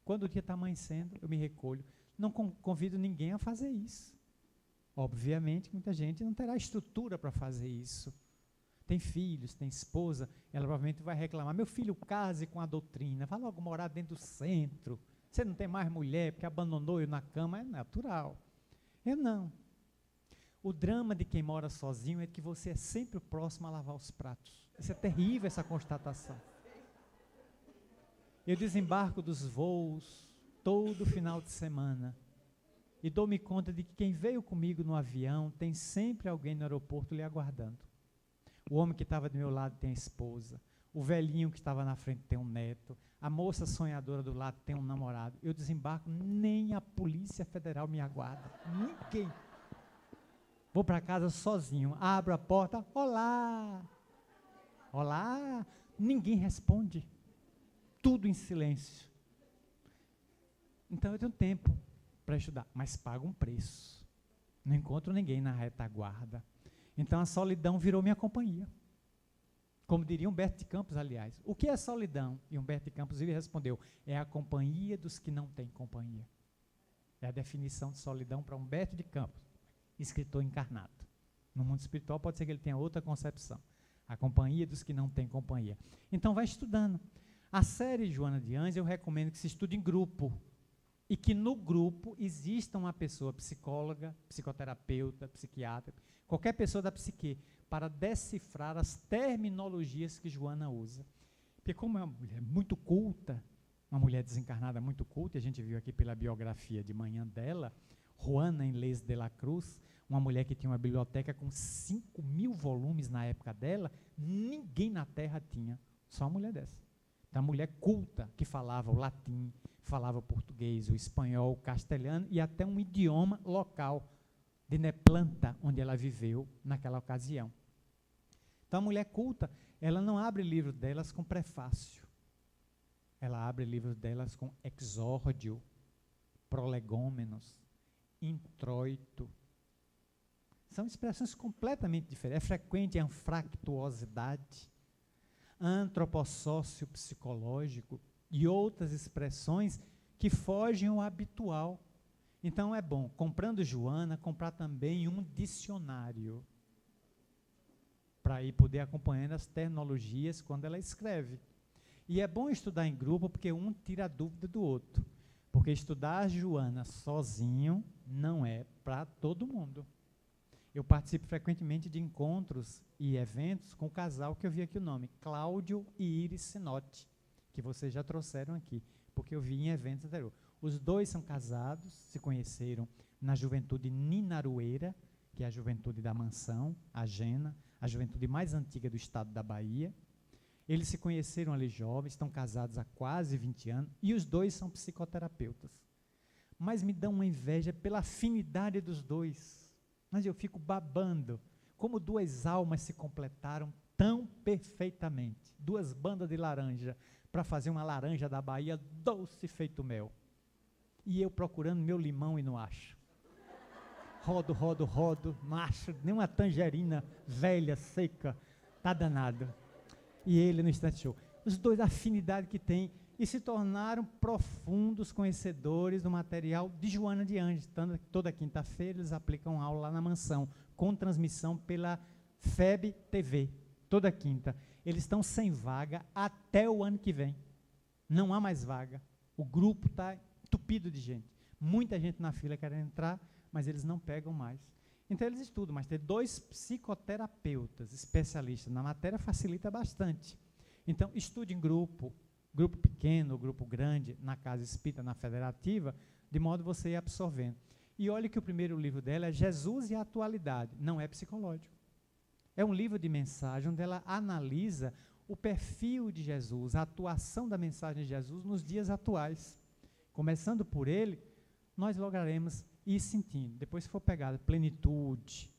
Quando o dia está amanhecendo, eu me recolho. Não convido ninguém a fazer isso. Obviamente, muita gente não terá estrutura para fazer isso. Tem filhos, tem esposa, ela provavelmente vai reclamar. Meu filho, case com a doutrina, vá logo morar dentro do centro. Você não tem mais mulher porque abandonou eu na cama, é natural. Eu não. O drama de quem mora sozinho é que você é sempre o próximo a lavar os pratos. Isso é terrível, essa constatação. Eu desembarco dos voos todo final de semana e dou-me conta de que quem veio comigo no avião tem sempre alguém no aeroporto lhe aguardando. O homem que estava do meu lado tem a esposa, o velhinho que estava na frente tem um neto, a moça sonhadora do lado tem um namorado. Eu desembarco, nem a Polícia Federal me aguarda, ninguém. Vou para casa sozinho, abro a porta, olá, olá, ninguém responde, tudo em silêncio. Então eu tenho tempo para estudar, mas pago um preço. Não encontro ninguém na retaguarda. Então a solidão virou minha companhia. Como diria Humberto de Campos, aliás. O que é solidão? E Humberto de Campos ele respondeu, é a companhia dos que não têm companhia. É a definição de solidão para Humberto de Campos, escritor encarnado. No mundo espiritual pode ser que ele tenha outra concepção. A companhia dos que não têm companhia. Então vai estudando. A série Joana de Ângeles eu recomendo que se estude em grupo. E que no grupo exista uma pessoa psicóloga, psicoterapeuta, psiquiatra, qualquer pessoa da psique, para decifrar as terminologias que Joana usa. Porque como é uma mulher muito culta, uma mulher desencarnada muito culta, e a gente viu aqui pela biografia de manhã dela, Juana Inés de la Cruz, uma mulher que tinha uma biblioteca com 5.000 volumes na época dela, ninguém na Terra tinha, só uma mulher dessa. Então, uma mulher culta, que falava o latim, falava o português, o espanhol, o castelhano e até um idioma local de Neplanta, onde ela viveu naquela ocasião. Então, a mulher culta, ela não abre livro delas com prefácio. Ela abre livros delas com exórdio, prolegômenos, introito. São expressões completamente diferentes. É frequente a anfractuosidade, antropossócio psicológico e outras expressões que fogem ao habitual. Então é bom, comprando Joana, comprar também um dicionário para ir poder acompanhando as terminologias quando ela escreve. E é bom estudar em grupo porque um tira a dúvida do outro. Porque estudar Joana sozinho não é para todo mundo. Eu participo frequentemente de encontros e eventos com o casal que eu vi aqui o nome, Cláudio e Iris Sinotti, que vocês já trouxeram aqui, porque eu vi em eventos anteriores. Os dois são casados, se conheceram na juventude ninarueira, que é a juventude da mansão, a Gena, a juventude mais antiga do estado da Bahia. Eles se conheceram ali jovens, estão casados há quase 20 anos, e os dois são psicoterapeutas. Mas me dão uma inveja pela afinidade dos dois. Mas eu fico babando, como duas almas se completaram tão perfeitamente. Duas bandas de laranja, para fazer uma laranja da Bahia doce feito mel. E eu procurando meu limão e não acho. Rodo, rodo, rodo, não acho nenhuma tangerina velha, seca, tá danado. E ele no instante show. Os dois, a afinidade que têm, e se tornaram profundos conhecedores do material de Joana de Ângeles. Toda quinta-feira eles aplicam aula lá na mansão, com transmissão pela FEB TV, toda quinta. Eles estão sem vaga até o ano que vem. Não há mais vaga. O grupo está entupido de gente. Muita gente na fila querendo entrar, mas eles não pegam mais. Então eles estudam, mas ter dois psicoterapeutas especialistas na matéria facilita bastante. Então estude em grupo, grupo pequeno, grupo grande, na casa espírita, na federativa, de modo você ir absorvendo. E olha que o primeiro livro dela é Jesus e a Atualidade, não é psicológico. É um livro de mensagem onde ela analisa o perfil de Jesus, a atuação da mensagem de Jesus nos dias atuais. Começando por ele, nós lograremos ir sentindo. Depois, se for pegada plenitude,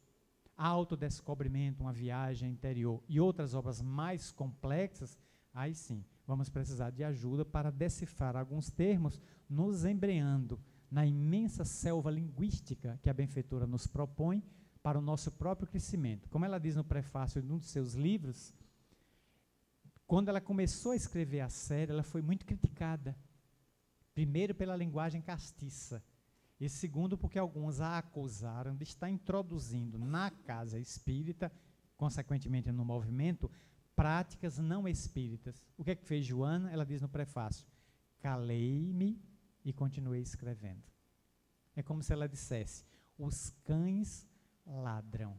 autodescobrimento, uma viagem interior e outras obras mais complexas, aí sim, vamos precisar de ajuda para decifrar alguns termos, nos embreando na imensa selva linguística que a benfeitora nos propõe para o nosso próprio crescimento. Como ela diz no prefácio de um dos seus livros, quando ela começou a escrever a série, ela foi muito criticada. Primeiro, pela linguagem castiça. E segundo, porque alguns a acusaram de estar introduzindo na casa espírita, consequentemente no movimento, práticas não espíritas. O que é que fez Joana? Ela diz no prefácio: calei-me e continuei escrevendo. É como se ela dissesse: os cães ladram,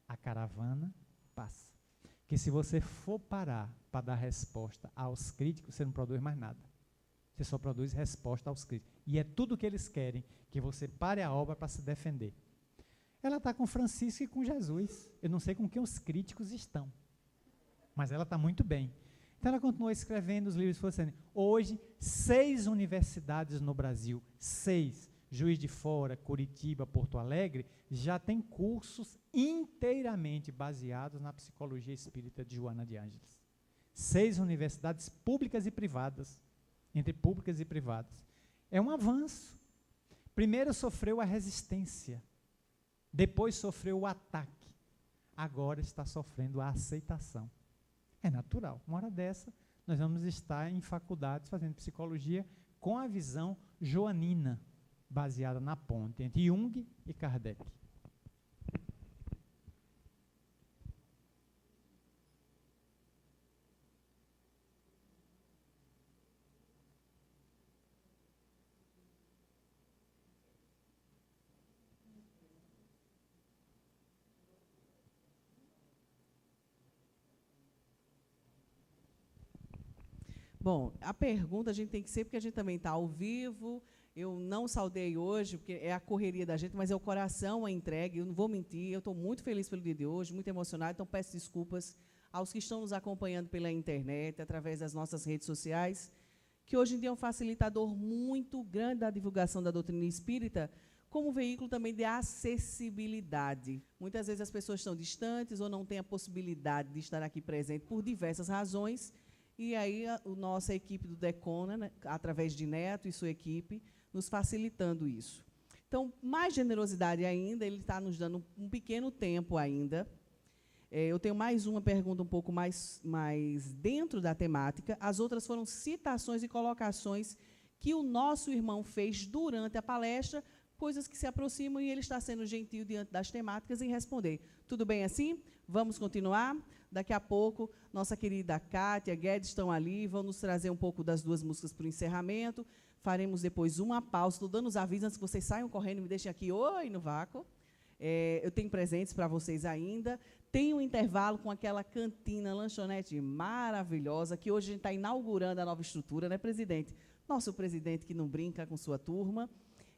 a caravana passa. Que se você for parar para dar resposta aos críticos, você não produz mais nada. Você só produz resposta aos críticos. E é tudo o que eles querem, que você pare a obra para se defender. Ela está com Francisco e com Jesus. Eu não sei com quem os críticos estão, mas ela está muito bem. Então ela continuou escrevendo os livros, foi assim, hoje 6 universidades no Brasil, 6, Juiz de Fora, Curitiba, Porto Alegre, já tem cursos inteiramente baseados na psicologia espírita de Joana de Ângeles. 6 universidades públicas e privadas, entre públicas e privadas. É um avanço. Primeiro sofreu a resistência, depois sofreu o ataque, agora está sofrendo a aceitação. É natural. Uma hora dessa, nós vamos estar em faculdades fazendo psicologia com a visão joanina, baseada na ponte entre Jung e Kardec. Bom, a pergunta a gente tem que ser, porque a gente também está ao vivo. Eu não saudei hoje, porque é a correria da gente, mas é o coração a entregue. Eu não vou mentir, eu estou muito feliz pelo dia de hoje, muito emocionado, então peço desculpas aos que estão nos acompanhando pela internet, através das nossas redes sociais, que hoje em dia é um facilitador muito grande da divulgação da doutrina espírita, como veículo também de acessibilidade. Muitas vezes as pessoas estão distantes ou não têm a possibilidade de estar aqui presente por diversas razões, e aí a nossa equipe do Decona, né, através de Neto e sua equipe, nos facilitando isso. Então, mais generosidade ainda, ele está nos dando um pequeno tempo ainda. Eu tenho mais uma pergunta um pouco mais dentro da temática. As outras foram citações e colocações que o nosso irmão fez durante a palestra, coisas que se aproximam e ele está sendo gentil diante das temáticas em responder. Tudo bem assim? Vamos continuar? Daqui a pouco, nossa querida Kátia, Guedes estão ali, vão nos trazer um pouco das 2 músicas para o encerramento. Faremos depois uma pausa. Estou dando os avisos antes que vocês saiam correndo e me deixem aqui, oi, no vácuo. Eu tenho presentes para vocês ainda. Tem um intervalo com aquela cantina, lanchonete maravilhosa, que hoje a gente está inaugurando a nova estrutura, né, presidente? Nosso presidente que não brinca com sua turma.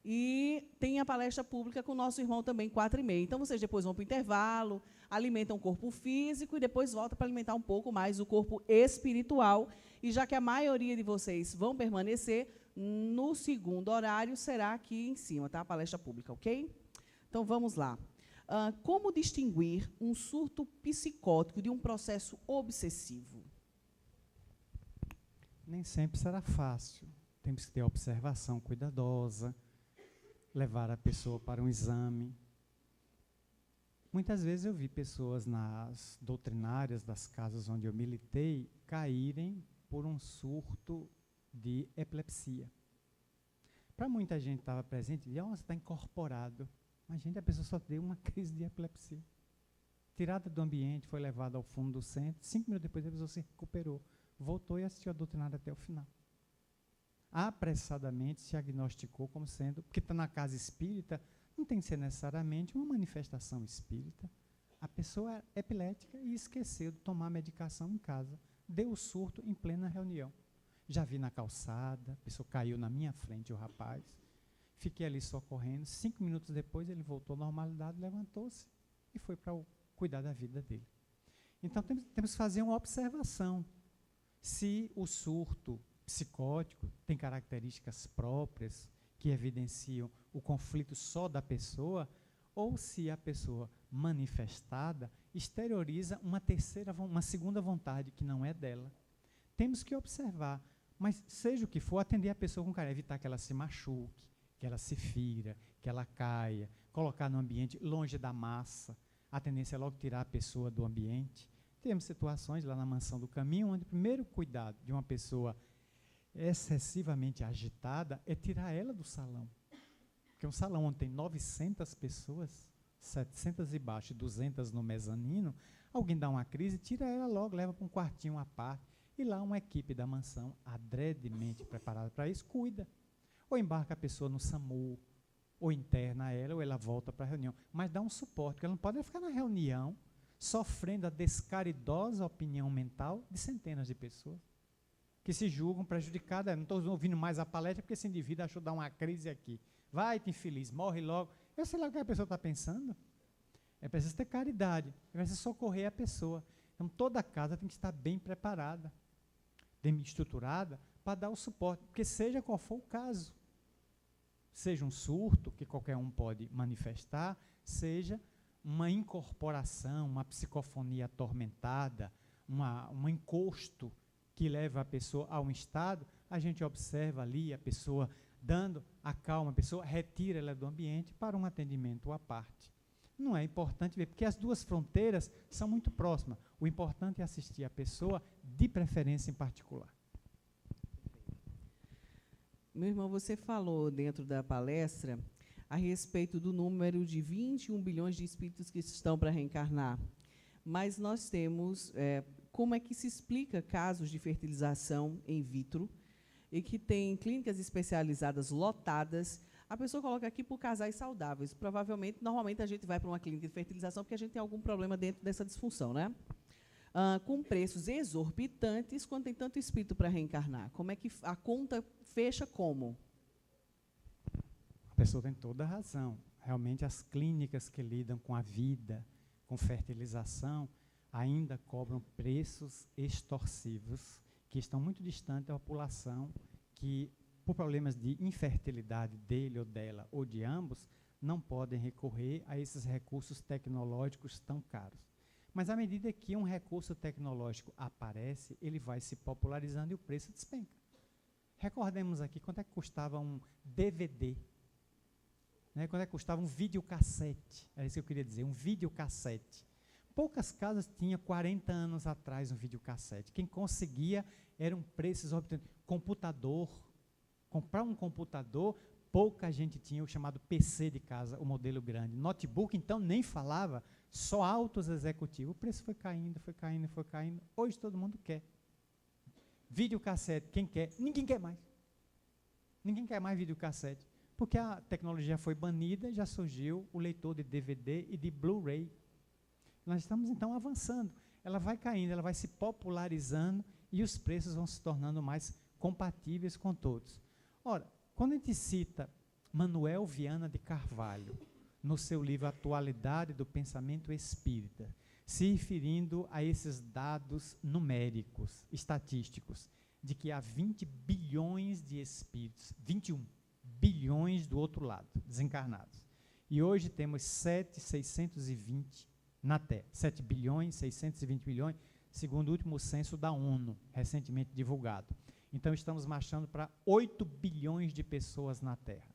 E tem a palestra pública com o nosso irmão também, 4h30. Então, vocês depois vão para o intervalo, alimentam o corpo físico e depois voltam para alimentar um pouco mais o corpo espiritual. E já que a maioria de vocês vão permanecer, no segundo horário será aqui em cima, tá? A palestra pública, ok? Então, vamos lá. Como distinguir um surto psicótico de um processo obsessivo? Nem sempre será fácil. Temos que ter observação cuidadosa, levar a pessoa para um exame. Muitas vezes eu vi pessoas nas doutrinárias das casas onde eu militei caírem por um surto de epilepsia. Para muita gente que estava presente, você está incorporado. Mas, gente, a pessoa só deu uma crise de epilepsia. Tirada do ambiente, foi levada ao fundo do centro. 5 minutos depois, a pessoa se recuperou. Voltou e assistiu a doutrinária até o final. Apressadamente se diagnosticou como sendo, porque está na casa espírita, não tem que ser necessariamente uma manifestação espírita. A pessoa é epilética e esqueceu de tomar medicação em casa. Deu o surto em plena reunião. Já vi na calçada, a pessoa caiu na minha frente, o rapaz. Fiquei ali socorrendo. 5 minutos depois, ele voltou à normalidade, levantou-se e foi para cuidar da vida dele. Então, temos que fazer uma observação. Se o surto psicótico tem características próprias que evidenciam o conflito só da pessoa, ou se a pessoa manifestada exterioriza uma segunda vontade que não é dela. Temos que observar, mas seja o que for, atender a pessoa com carinho, evitar que ela se machuque, que ela se fira, que ela caia, colocar no ambiente longe da massa. A tendência é logo tirar a pessoa do ambiente. Temos situações lá na Mansão do Caminho, onde o primeiro cuidado de uma pessoa excessivamente agitada é tirar ela do salão. Porque um salão onde tem 900 pessoas, 700 embaixo e 200 no mezanino, alguém dá uma crise, tira ela logo, leva para um quartinho à parte, e lá uma equipe da mansão, adredemente preparada para isso, cuida. Ou embarca a pessoa no SAMU, ou interna ela, ou ela volta para a reunião. Mas dá um suporte, porque ela não pode ficar na reunião sofrendo a descaridosa opinião mental de centenas de pessoas que se julgam prejudicadas. Não estou ouvindo mais a palestra porque esse indivíduo achou dar uma crise aqui. Vai-te infeliz, morre logo. Eu sei lá o que a pessoa está pensando. É preciso ter caridade, é preciso socorrer a pessoa. Então, toda casa tem que estar bem preparada, bem estruturada, para dar o suporte, porque seja qual for o caso, seja um surto, que qualquer um pode manifestar, seja uma incorporação, uma psicofonia atormentada, um encosto que leva a pessoa a um estado, a gente observa ali a pessoa dando a calma, a pessoa retira ela do ambiente para um atendimento à parte. Não é importante ver, porque as duas fronteiras são muito próximas. O importante é assistir a pessoa, de preferência em particular. Meu irmão, você falou dentro da palestra a respeito do número de 21 bilhões de espíritos que estão para reencarnar. Mas nós temos, como é que se explica casos de fertilização in vitro e que tem clínicas especializadas lotadas. A pessoa coloca aqui por casais saudáveis. Provavelmente, normalmente a gente vai para uma clínica de fertilização porque a gente tem algum problema dentro dessa disfunção, né? Com preços exorbitantes, quando tem tanto espírito para reencarnar. Como é que a conta fecha como? A pessoa tem toda a razão. Realmente, as clínicas que lidam com a vida, com fertilização, ainda cobram preços extorsivos, que estão muito distantes da população, que, por problemas de infertilidade dele ou dela, ou de ambos, não podem recorrer a esses recursos tecnológicos tão caros. Mas, à medida que um recurso tecnológico aparece, ele vai se popularizando e o preço despenca. Recordemos aqui quanto é que custava um DVD, né? Quanto é que custava um videocassete, era isso que eu queria dizer, um videocassete. Poucas casas tinham 40 anos atrás um videocassete. Quem conseguia era um preço exorbitante. Computador, comprar um computador, pouca gente tinha o chamado PC de casa, o modelo grande. Notebook, então, nem falava, só altos executivos. O preço foi caindo, foi caindo, foi caindo. Hoje todo mundo quer. Videocassete, quem quer? Ninguém quer mais. Ninguém quer mais videocassete. Porque a tecnologia foi banida, já surgiu o leitor de DVD e de Blu-ray. Nós estamos, então, avançando. Ela vai caindo, ela vai se popularizando e os preços vão se tornando mais compatíveis com todos. Ora, quando a gente cita Manuel Viana de Carvalho, no seu livro Atualidade do Pensamento Espírita, se referindo a esses dados numéricos, estatísticos, de que há 20 bilhões de espíritos, 21 bilhões do outro lado, desencarnados. E hoje temos 7,620 na Terra, 7 bilhões, 620 milhões, segundo o último censo da ONU, recentemente divulgado. Então, estamos marchando para 8 bilhões de pessoas na Terra.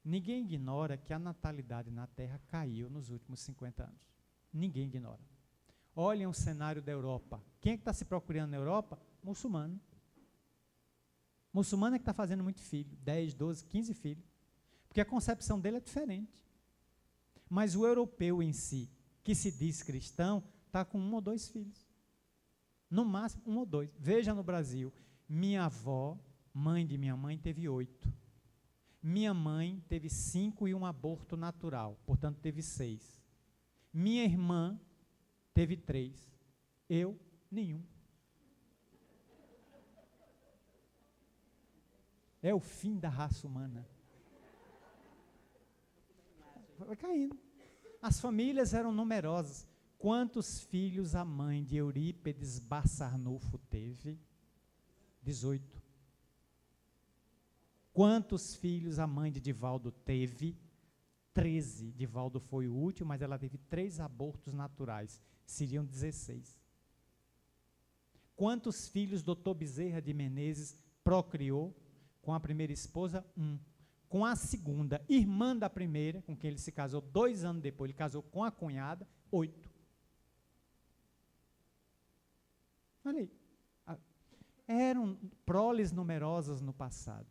Ninguém ignora que a natalidade na Terra caiu nos últimos 50 anos. Ninguém ignora. Olhem o cenário da Europa. Quem é que está se procurando na Europa? Muçulmano. Muçulmano é que está fazendo muito filho, 10, 12, 15 filhos. Porque a concepção dele é diferente. Mas o europeu em si, que se diz cristão, está com 1 ou 2 filhos. No máximo, 1 ou 2. Veja no Brasil, minha avó, mãe de minha mãe, teve 8. Minha mãe teve 5 e um aborto natural, portanto, teve 6. Minha irmã teve 3. Eu, nenhum. É o fim da raça humana. Vai caindo. As famílias eram numerosas. Quantos filhos a mãe de Eurípedes Barçarnufo teve? 18. Quantos filhos a mãe de Divaldo teve? 13. Divaldo foi o último, mas ela teve 3 abortos naturais. Seriam 16. Quantos filhos Dr. Bezerra de Menezes procriou? Com a primeira esposa, 1. Com a segunda, irmã da primeira, com quem ele se casou 2 anos depois, ele casou com a cunhada, 8. Olha aí. Eram proles numerosas no passado.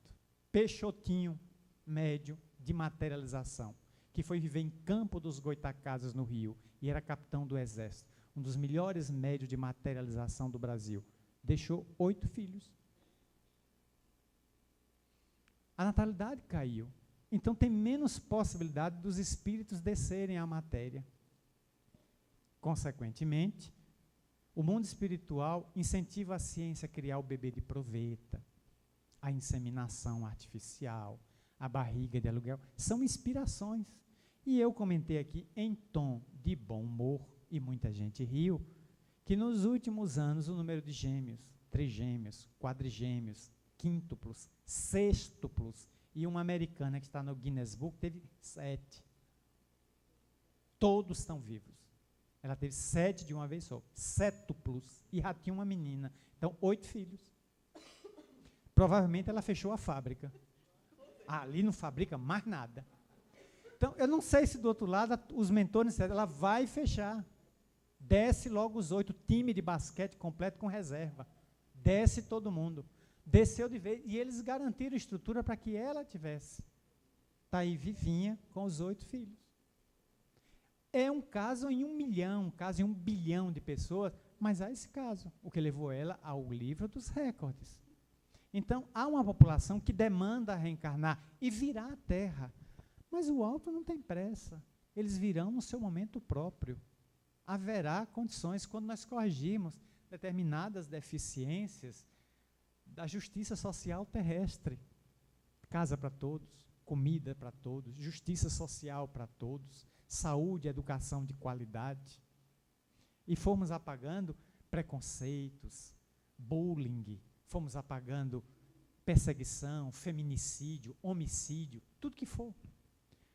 Peixotinho médio de materialização, que foi viver em Campo dos Goitacazes, no Rio, e era capitão do Exército, um dos melhores médios de materialização do Brasil. Deixou 8 filhos. A natalidade caiu. Então tem menos possibilidade dos espíritos descerem à matéria. Consequentemente, o mundo espiritual incentiva a ciência a criar o bebê de proveta, a inseminação artificial, a barriga de aluguel. São inspirações. E eu comentei aqui, em tom de bom humor, e muita gente riu, que nos últimos anos o número de gêmeos, trigêmeos, quadrigêmeos, quíntuplos, sextuplos, e uma americana que está no Guinness Book teve 7. Todos estão vivos. Ela teve 7 de uma vez só, sétuplos, e já tinha uma menina. Então, 8 filhos. Provavelmente ela fechou a fábrica. Ali não fabrica mais nada. Então, eu não sei se do outro lado, os mentores disseram, ela vai fechar. Desce logo os 8, time de basquete completo com reserva. Desce todo mundo. Desceu de vez, e eles garantiram estrutura para que ela tivesse. Está aí vivinha com os 8 filhos. É um caso em 1 milhão, um caso em 1 bilhão de pessoas, mas há esse caso, o que levou ela ao livro dos recordes. Então, há uma população que demanda reencarnar e virá à Terra, mas o alto não tem pressa, eles virão no seu momento próprio. Haverá condições, quando nós corrigirmos determinadas deficiências da justiça social terrestre, casa para todos, comida para todos, justiça social para todos, saúde, educação de qualidade, e fomos apagando preconceitos, bullying, fomos apagando perseguição, feminicídio, homicídio, tudo que for.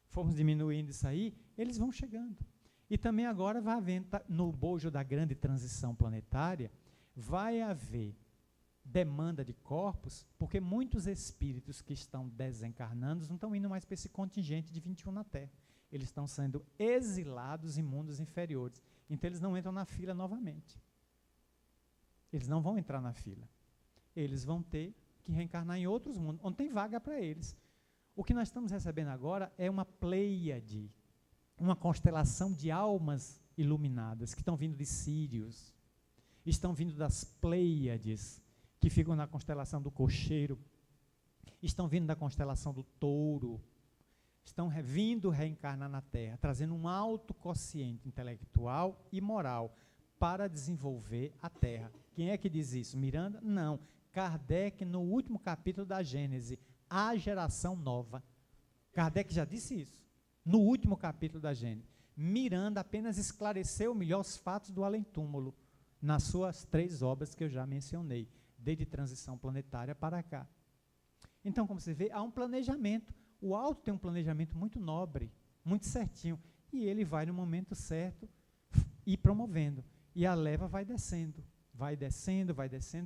Fomos diminuindo isso aí, eles vão chegando. E também agora vai haver, no bojo da grande transição planetária, vai haver demanda de corpos, porque muitos espíritos que estão desencarnando não estão indo mais para esse contingente de 21 na Terra. Eles estão sendo exilados em mundos inferiores. Então, eles não entram na fila novamente. Eles não vão entrar na fila. Eles vão ter que reencarnar em outros mundos, onde tem vaga para eles. O que nós estamos recebendo agora é uma pleiade, uma constelação de almas iluminadas, que estão vindo de Sírios, estão vindo das Pleiades, que ficam na constelação do Cocheiro, estão vindo da constelação do Touro, estão vindo reencarnar na Terra, trazendo um alto quociente intelectual e moral para desenvolver a Terra. Quem é que diz isso? Miranda? Não. Kardec, no último capítulo da Gênese, a geração nova. Kardec já disse isso, no último capítulo da Gênese. Miranda apenas esclareceu melhor os fatos do além-túmulo, nas suas 3 obras que eu já mencionei, desde Transição Planetária para cá. Então, como você vê, há um planejamento. O alto tem um planejamento muito nobre, muito certinho, e ele vai no momento certo ir promovendo. E a leva vai descendo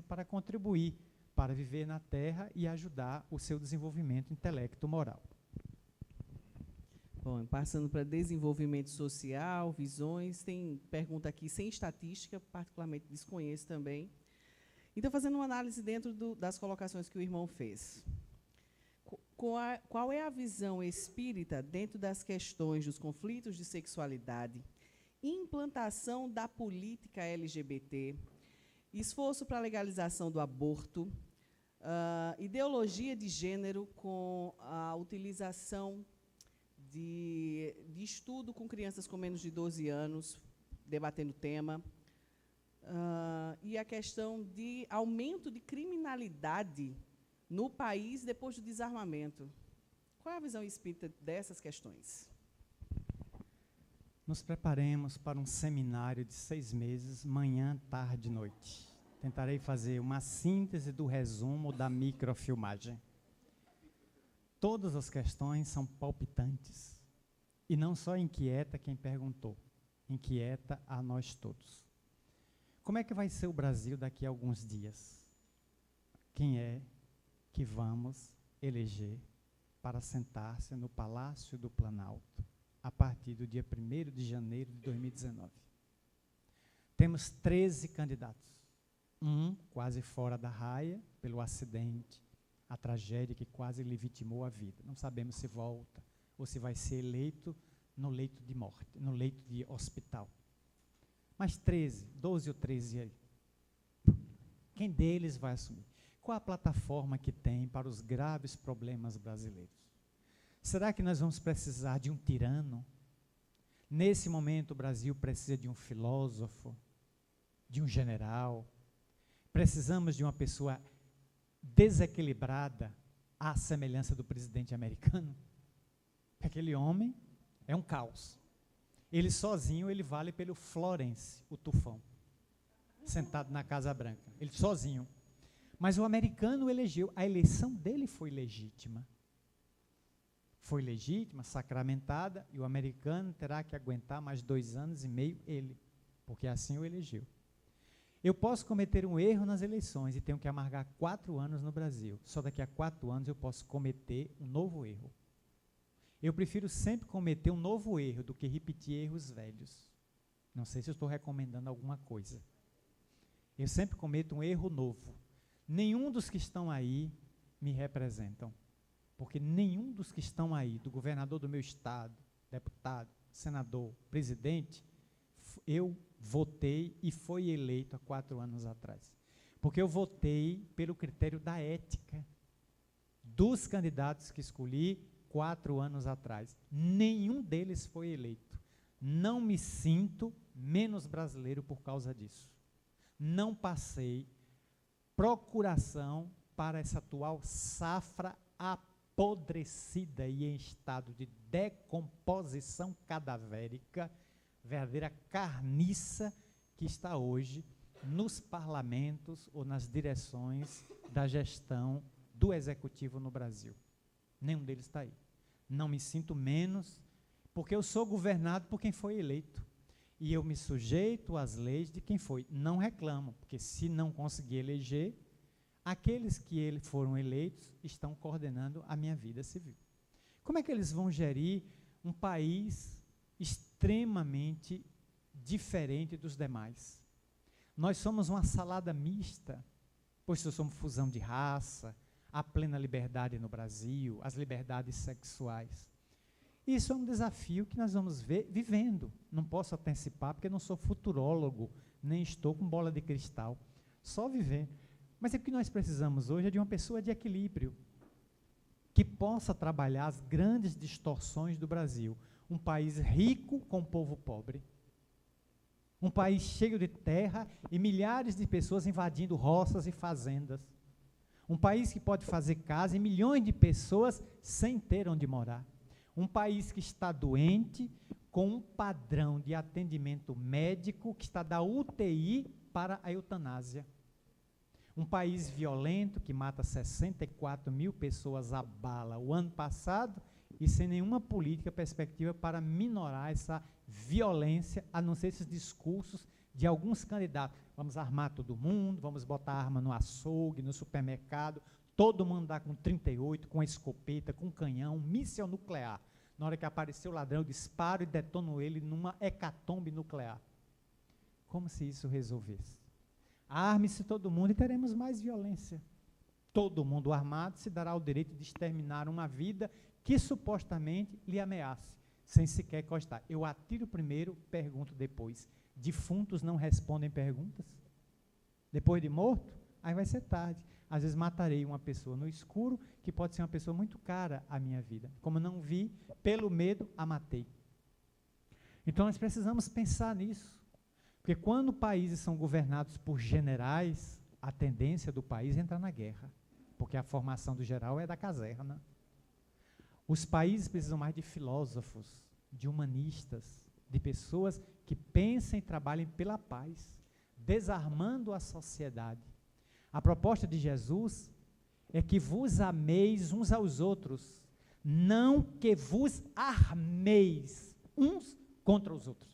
para contribuir, para viver na Terra e ajudar o seu desenvolvimento intelecto-moral. Bom, passando para desenvolvimento social, visões, tem pergunta aqui sem estatística, particularmente desconheço também. Então, fazendo uma análise dentro das colocações que o irmão fez. Qual é a visão espírita dentro das questões dos conflitos de sexualidade, implantação da política LGBT, esforço para a legalização do aborto, ideologia de gênero com a utilização de estudo com crianças com menos de 12 anos, debatendo o tema, e a questão de aumento de criminalidade no país depois do desarmamento. Qual é a visão espírita dessas questões? Nos preparemos para um seminário de 6 meses, manhã, tarde e noite. Tentarei fazer uma síntese do resumo da microfilmagem. Todas as questões são palpitantes. E não só inquieta quem perguntou, inquieta a nós todos. Como é que vai ser o Brasil daqui a alguns dias? Quem é que vamos eleger para sentar-se no Palácio do Planalto a partir do dia 1º de janeiro de 2019? Temos 13 candidatos. Um quase fora da raia pelo acidente, a tragédia que quase lhe vitimou a vida. Não sabemos se volta ou se vai ser eleito no leito de morte, no leito de hospital. Mas 12 ou 13 aí. Quem deles vai assumir? Qual a plataforma que tem para os graves problemas brasileiros? Será que nós vamos precisar de um tirano? Nesse momento, o Brasil precisa de um filósofo, de um general. Precisamos de uma pessoa desequilibrada à semelhança do presidente americano. Aquele homem é um caos. Ele sozinho, ele vale pelo Florence, o tufão, sentado na Casa Branca. Ele sozinho. Mas o americano elegeu, a eleição dele foi legítima. Foi legítima, sacramentada, e o americano terá que aguentar mais 2 anos e meio ele, porque assim o elegeu. Eu posso cometer um erro nas eleições e tenho que amargar 4 anos no Brasil. Só daqui a 4 anos eu posso cometer um novo erro. Eu prefiro sempre cometer um novo erro do que repetir erros velhos. Não sei se eu estou recomendando alguma coisa. Eu sempre cometo um erro novo. Nenhum dos que estão aí me representam. Porque nenhum dos que estão aí, do governador do meu estado, deputado, senador, presidente, eu votei e fui eleito há 4 anos atrás. Porque eu votei pelo critério da ética dos candidatos que escolhi 4 anos atrás. Nenhum deles foi eleito. Não me sinto menos brasileiro por causa disso. Não passei procuração para essa atual safra apodrecida e em estado de decomposição cadavérica, verdadeira carniça que está hoje nos parlamentos ou nas direções da gestão do executivo no Brasil. Nenhum deles está aí. Não me sinto menos, porque eu sou governado por quem foi eleito. E eu me sujeito às leis de quem foi. Não reclamo, porque se não conseguir eleger, aqueles que foram eleitos estão coordenando a minha vida civil. Como é que eles vão gerir um país extremamente diferente dos demais? Nós somos uma salada mista, pois somos fusão de raça, a plena liberdade no Brasil, as liberdades sexuais. Isso é um desafio que nós vamos ver vivendo. Não posso antecipar, porque não sou futurólogo, nem estou com bola de cristal. Só viver. Mas o que nós precisamos hoje é de uma pessoa de equilíbrio, que possa trabalhar as grandes distorções do Brasil. Um país rico com um povo pobre. Um país cheio de terra e milhares de pessoas invadindo roças e fazendas. Um país que pode fazer casa e milhões de pessoas sem ter onde morar. Um país que está doente, com um padrão de atendimento médico que está da UTI para a eutanásia. Um país violento que mata 64 mil pessoas a bala o ano passado e sem nenhuma política, perspectiva para minorar essa violência, a não ser esses discursos de alguns candidatos. Vamos armar todo mundo, vamos botar arma no açougue, no supermercado, todo mundo andar com 38, com escopeta, com canhão, míssil nuclear. Na hora que apareceu o ladrão, eu disparo e detono ele numa hecatombe nuclear. Como se isso resolvesse? Arme-se todo mundo e teremos mais violência. Todo mundo armado se dará o direito de exterminar uma vida que supostamente lhe ameace, sem sequer costar. Eu atiro primeiro, pergunto depois. Defuntos não respondem perguntas? Depois de morto? Aí vai ser tarde. Às vezes matarei uma pessoa no escuro, que pode ser uma pessoa muito cara à minha vida. Como não vi, pelo medo, a matei. Então nós precisamos pensar nisso. Porque quando países são governados por generais, a tendência do país é entrar na guerra. porque a formação do geral é da caserna. Os países precisam mais de filósofos, de humanistas, de pessoas que pensem e trabalhem pela paz, desarmando a sociedade. A proposta de Jesus é que vos ameis uns aos outros, não que vos armeis uns contra os outros.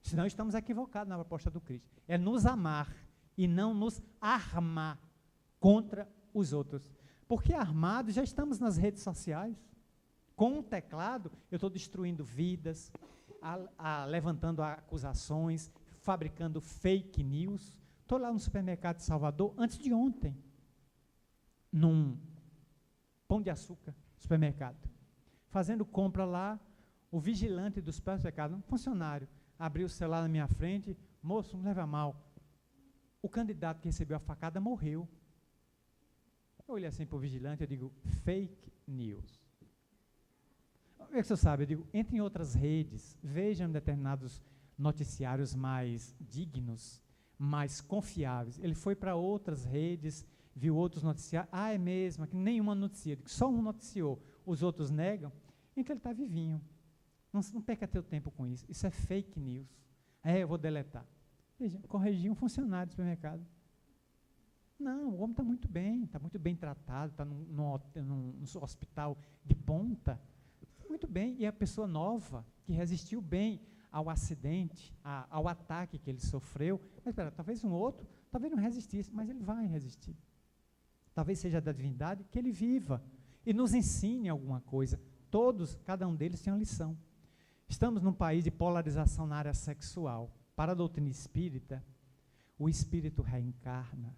Senão estamos equivocados na proposta do Cristo. É nos amar e não nos armar contra os outros. Porque armados já estamos nas redes sociais. Com um teclado, eu estou destruindo vidas, levantando acusações, fabricando fake news. Estou lá no supermercado de Salvador, antes de ontem, num Pão de Açúcar, supermercado, fazendo compra lá, o vigilante do supermercado, um funcionário, abriu o celular na minha frente, moço, não leva a mal, o candidato que recebeu a facada morreu. Eu olhei assim para o vigilante, eu digo, fake news. O que você sabe? Eu digo, entre em outras redes, vejam determinados noticiários mais dignos, mais confiáveis. Ele foi para outras redes, viu outros noticiários, é mesmo, que nenhuma noticia, só um noticiou, os outros negam, então ele está vivinho. Não perca teu tempo com isso, isso é fake news. Eu vou deletar. Veja, corrigir um funcionário do supermercado. Não, o homem está muito bem tratado, está num hospital de ponta, muito bem, e a pessoa nova, que resistiu bem ao acidente, ao ataque que ele sofreu, mas espera, talvez um outro, talvez não resistisse, mas ele vai resistir. Talvez seja da divindade que ele viva e nos ensine alguma coisa. Todos, cada um deles tem uma lição. Estamos num país de polarização na área sexual. Para a doutrina espírita, o espírito reencarna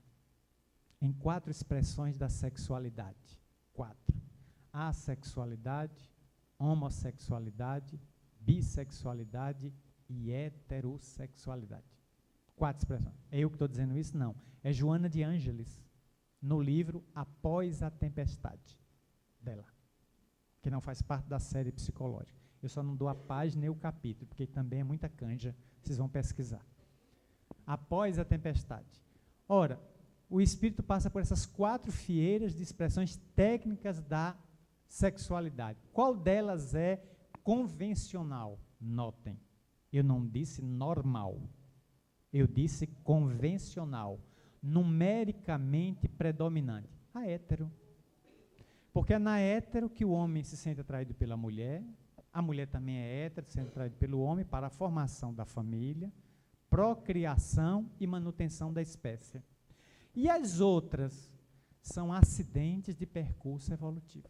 em 4 expressões da sexualidade. 4. Assexualidade, homossexualidade, bissexualidade e heterossexualidade. 4 expressões. É eu que estou dizendo isso? Não. É Joana de Ângeles, no livro Após a Tempestade, dela, que não faz parte da série psicológica. Eu só não dou a página nem o capítulo, porque também é muita canja, vocês vão pesquisar. Após a tempestade. Ora, o espírito passa por essas 4 fieiras de expressões técnicas da sexualidade. Qual delas é convencional? Notem, eu não disse normal, eu disse convencional, numericamente predominante. A hétero. Porque é na hétero que o homem se sente atraído pela mulher, a mulher também é hétero, se sente atraída pelo homem para a formação da família, procriação e manutenção da espécie. E as outras são acidentes de percurso evolutivo.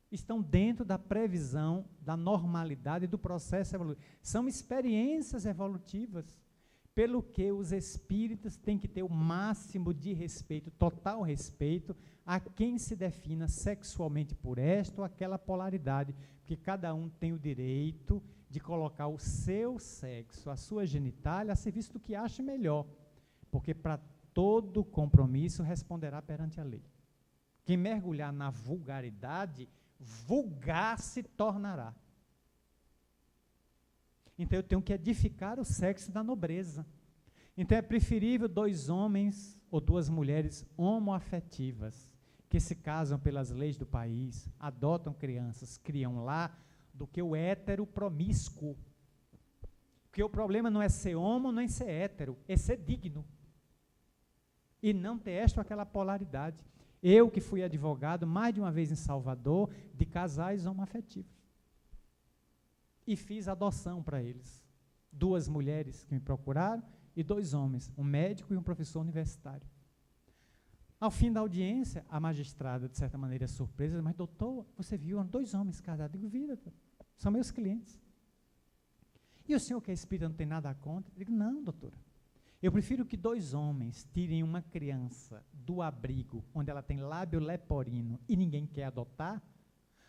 Estão dentro da previsão da normalidade do processo evolutivo. São experiências evolutivas, pelo que os espíritos têm que ter o máximo de respeito, total respeito, a quem se defina sexualmente por esta ou aquela polaridade, porque cada um tem o direito de colocar o seu sexo, a sua genitália, a serviço do que acha melhor, porque para todo compromisso responderá perante a lei. Quem mergulhar na vulgaridade, vulgar se tornará. Então eu tenho que edificar o sexo da nobreza. Então é preferível 2 homens ou 2 mulheres homoafetivas que se casam pelas leis do país, adotam crianças, criam lá, do que o hétero promíscuo. Porque o problema não é ser homo, nem ser hétero, é ser digno. E não ter esta ou aquela polaridade. Eu que fui advogado mais de uma vez em Salvador de casais homoafetivos. E fiz adoção para eles. 2 mulheres que me procuraram e 2 homens, um médico e um professor universitário. Ao fim da audiência, a magistrada, de certa maneira, surpresa, mas doutor, você viu 2 homens casados? Eu digo, vi, doutor, são meus clientes. E o senhor que é espírita não tem nada contra? Eu digo, não, doutora. Eu prefiro que 2 homens tirem uma criança do abrigo, onde ela tem lábio leporino e ninguém quer adotar,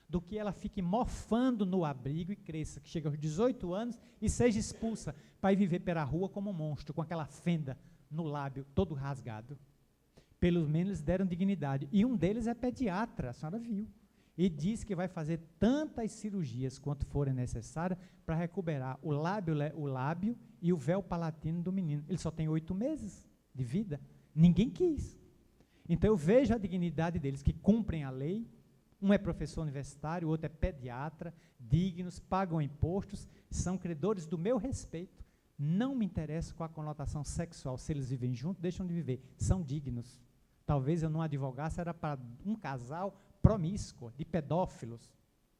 do que ela fique mofando no abrigo e cresça, que chega aos 18 anos e seja expulsa para ir viver pela rua como um monstro, com aquela fenda no lábio todo rasgado. Pelo menos deram dignidade. E um deles é pediatra, a senhora viu. E diz que vai fazer tantas cirurgias quanto forem necessárias para recuperar o lábio e o véu palatino do menino. Ele só tem 8 meses de vida. Ninguém quis. Então eu vejo a dignidade deles, que cumprem a lei. Um é professor universitário, o outro é pediatra, dignos, pagam impostos, são credores do meu respeito. Não me interessa com a conotação sexual. Se eles vivem juntos, deixam de viver. São dignos. Talvez eu não advogasse, era para um casal promíscuo, de pedófilos.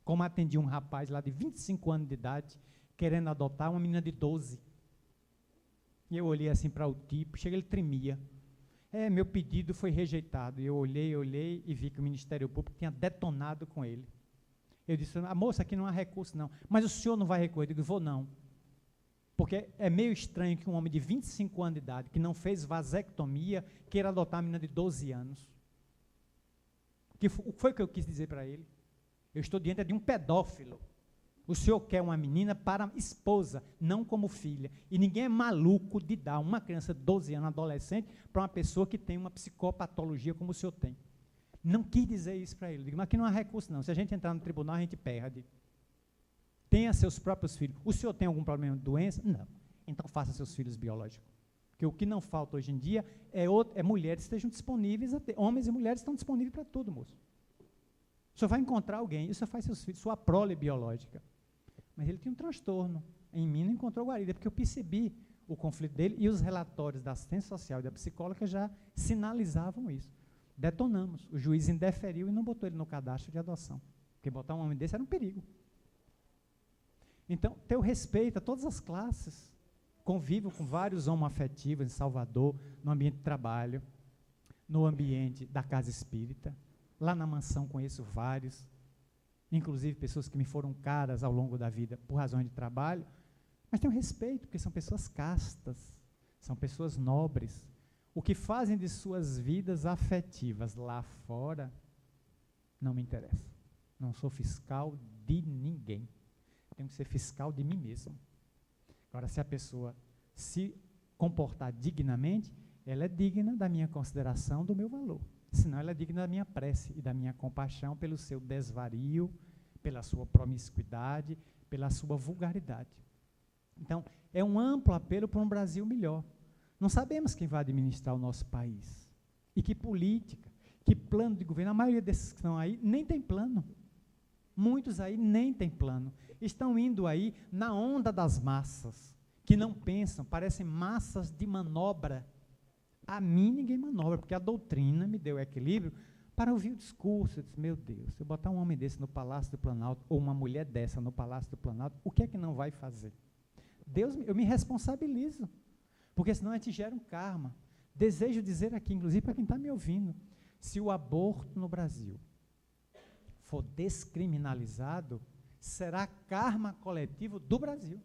Como atendi um rapaz lá de 25 anos de idade, querendo adotar uma menina de 12. E eu olhei assim para o tipo, chega, ele tremia. Meu pedido foi rejeitado. E eu olhei e vi que o Ministério Público tinha detonado com ele. Eu disse, a moça, aqui não há recurso não. Mas o senhor não vai recorrer? Eu digo, vou não. Porque é meio estranho que um homem de 25 anos de idade, que não fez vasectomia, queira adotar uma menina de 12 anos. O que foi que eu quis dizer para ele? Eu estou diante de um pedófilo. O senhor quer uma menina para esposa, não como filha. E ninguém é maluco de dar uma criança de 12 anos, adolescente, para uma pessoa que tem uma psicopatologia como o senhor tem. Não quis dizer isso para ele. Digo, mas aqui não há recurso não. Se a gente entrar no tribunal, a gente perde. Tenha seus próprios filhos. O senhor tem algum problema de doença? Não. Então faça seus filhos biológicos. Porque o que não falta hoje em dia é mulheres que estejam disponíveis, homens e mulheres estão disponíveis para tudo, moço. O senhor vai encontrar alguém, e o senhor faz seus filhos, sua prole biológica. Mas ele tinha um transtorno. Em mim não encontrou guarida, porque eu percebi o conflito dele e os relatórios da assistência social e da psicóloga já sinalizavam isso. Detonamos. O juiz indeferiu e não botou ele no cadastro de adoção. Porque botar um homem desse era um perigo. Então, ter o respeito a todas as classes. Convivo com vários homoafetivos em Salvador, no ambiente de trabalho, no ambiente da casa espírita. Lá na mansão conheço vários, inclusive pessoas que me foram caras ao longo da vida por razões de trabalho, mas tenho respeito, porque são pessoas castas, são pessoas nobres. O que fazem de suas vidas afetivas lá fora, não me interessa. Não sou fiscal de ninguém. Tenho que ser fiscal de mim mesmo. Agora, se a pessoa se comportar dignamente, ela é digna da minha consideração, do meu valor. Senão ela é digna da minha prece e da minha compaixão pelo seu desvario, pela sua promiscuidade, pela sua vulgaridade. Então, é um amplo apelo para um Brasil melhor. Não sabemos quem vai administrar o nosso país. E que política, que plano de governo. A maioria desses que estão aí nem tem plano. Muitos aí nem têm plano. Estão indo aí na onda das massas, que não pensam, parecem massas de manobra. A mim ninguém manobra, porque a doutrina me deu equilíbrio para ouvir o discurso. Eu disse, meu Deus, se eu botar um homem desse no Palácio do Planalto, ou uma mulher dessa no Palácio do Planalto, o que é que não vai fazer? Deus, eu me responsabilizo, porque senão a gente gera um karma. Desejo dizer aqui, inclusive para quem está me ouvindo, se o aborto no Brasil for descriminalizado, será karma coletivo do Brasil.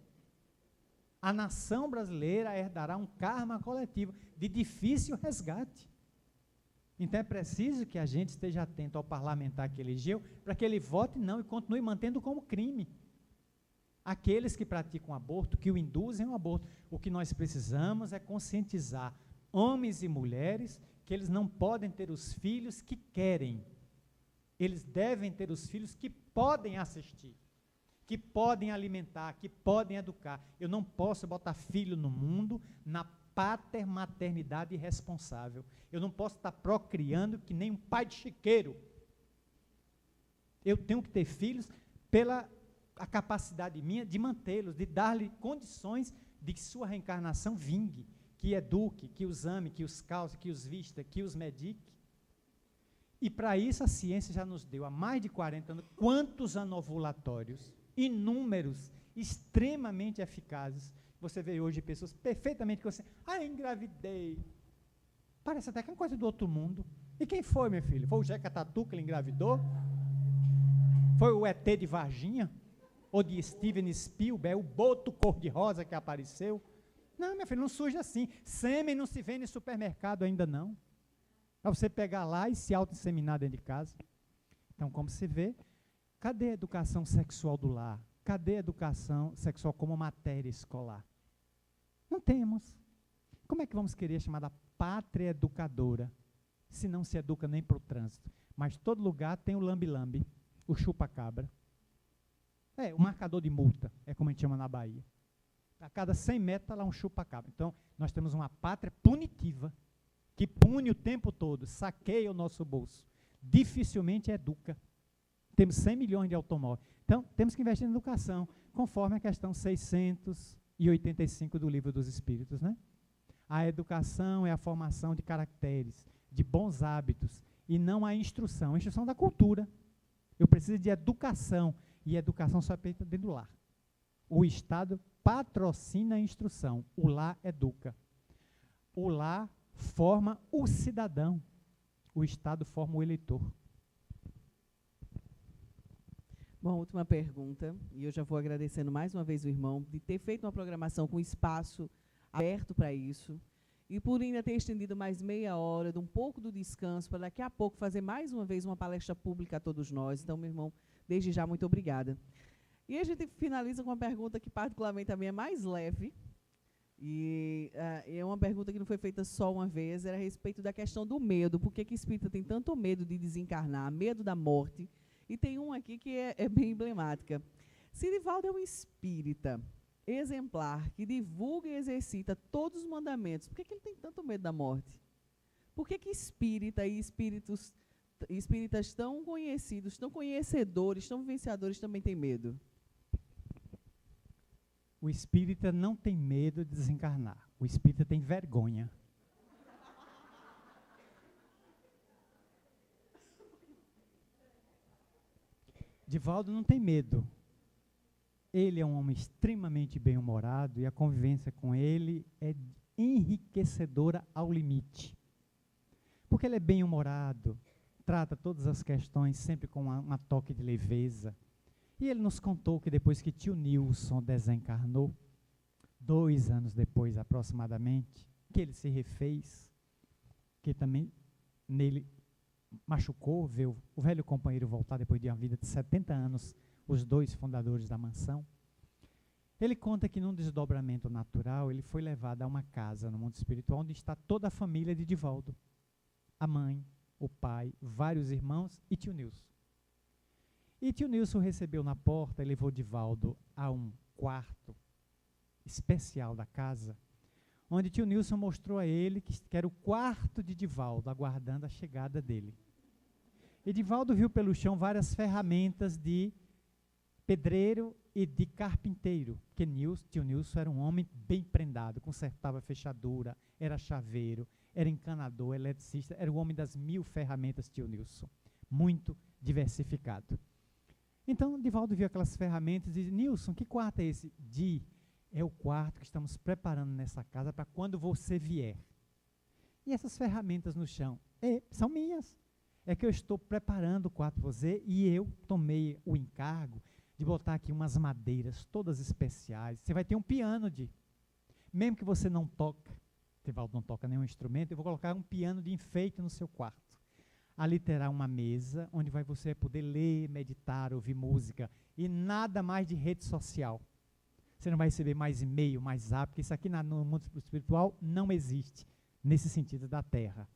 A nação brasileira herdará um karma coletivo de difícil resgate. Então é preciso que a gente esteja atento ao parlamentar que elegeu, para que ele vote não e continue mantendo como crime. Aqueles que praticam aborto, que o induzem ao aborto. O que nós precisamos é conscientizar homens e mulheres que eles não podem ter os filhos que querem. Eles devem ter os filhos que podem assistir, que podem alimentar, que podem educar. Eu não posso botar filho no mundo na patermaternidade irresponsável. Eu não posso estar procriando que nem um pai de chiqueiro. Eu tenho que ter filhos pela a capacidade minha de mantê-los, de dar-lhe condições de que sua reencarnação vingue, que eduque, que os ame, que os calce, que os vista, que os medique. E para isso a ciência já nos deu há mais de 40 anos quantos anovulatórios, inúmeros, extremamente eficazes. Você vê hoje pessoas perfeitamente que você, engravidei. Parece até que é uma coisa do outro mundo. E quem foi, meu filho? Foi o Jeca Tatu que ele engravidou? Foi o ET de Varginha? Ou de Steven Spielberg, o boto cor-de-rosa que apareceu? Não, meu filho, não surge assim. Sêmen não se vende em supermercado ainda não. Para você pegar lá e se auto-inseminar dentro de casa. Então, como se vê, cadê a educação sexual do lar? Cadê a educação sexual como matéria escolar? Não temos. Como é que vamos querer chamada pátria educadora, se não se educa nem para o trânsito? Mas todo lugar tem o lambe-lambe, o chupa-cabra. O marcador de multa, é como a gente chama na Bahia. A cada 100 metros está lá um chupa-cabra. Então, nós temos uma pátria punitiva. que pune o tempo todo, saqueia o nosso bolso, dificilmente educa. Temos 100 milhões de automóveis. Então, temos que investir em educação, conforme a questão 685 do Livro dos Espíritos, né? A educação é a formação de caracteres, de bons hábitos, e não a instrução da cultura. Eu preciso de educação, e a educação só é feita dentro do lar. O Estado patrocina a instrução, o lar educa. O lar forma o cidadão, o Estado forma o eleitor. Bom, última pergunta, e eu já vou agradecendo mais uma vez o irmão de ter feito uma programação com espaço aberto para isso, e por ainda ter estendido mais meia hora, de um pouco do descanso, para daqui a pouco fazer mais uma vez uma palestra pública a todos nós. Então, meu irmão, desde já, muito obrigada. E a gente finaliza com uma pergunta que particularmente a minha é mais leve, e é uma pergunta que não foi feita só uma vez, era a respeito da questão do medo. Por que que espírita tem tanto medo de desencarnar, medo da morte? E tem um aqui que é bem emblemática. Se Divaldo é um espírita exemplar, que divulga e exercita todos os mandamentos, por que que ele tem tanto medo da morte? Por que que espírita e espíritas tão conhecidos, tão conhecedores, tão vivenciadores também têm medo? O espírita não tem medo de desencarnar. O espírita tem vergonha. Divaldo não tem medo. Ele é um homem extremamente bem-humorado e a convivência com ele é enriquecedora ao limite. Porque ele é bem-humorado, trata todas as questões sempre com uma toque de leveza. E ele nos contou que depois que tio Nilson desencarnou, 2 anos depois aproximadamente, que ele se refez, que também nele machucou ver o velho companheiro voltar depois de uma vida de 70 anos, os 2 fundadores da mansão. Ele conta que num desdobramento natural, ele foi levado a uma casa no mundo espiritual, onde está toda a família de Divaldo. A mãe, o pai, vários irmãos e tio Nilson. E tio Nilson recebeu na porta e levou Divaldo a um quarto especial da casa, onde tio Nilson mostrou a ele que era o quarto de Divaldo, aguardando a chegada dele. E Divaldo viu pelo chão várias ferramentas de pedreiro e de carpinteiro, porque tio Nilson era um homem bem prendado, consertava fechadura, era chaveiro, era encanador, eletricista, era o homem das 1000 ferramentas, tio Nilson, muito diversificado. Então, Divaldo viu aquelas ferramentas e disse: Nilson, que quarto é esse? É o quarto que estamos preparando nessa casa para quando você vier. E essas ferramentas no chão? São minhas. É que eu estou preparando o quarto para você e eu tomei o encargo de botar aqui umas madeiras todas especiais. Você vai ter um piano, mesmo que você não toque, Divaldo não toca nenhum instrumento, eu vou colocar um piano de enfeite no seu quarto. Ali terá uma mesa onde você poder ler, meditar, ouvir música e nada mais de rede social. Você não vai receber mais e-mail, mais zap, porque isso aqui no mundo espiritual não existe, nesse sentido da Terra.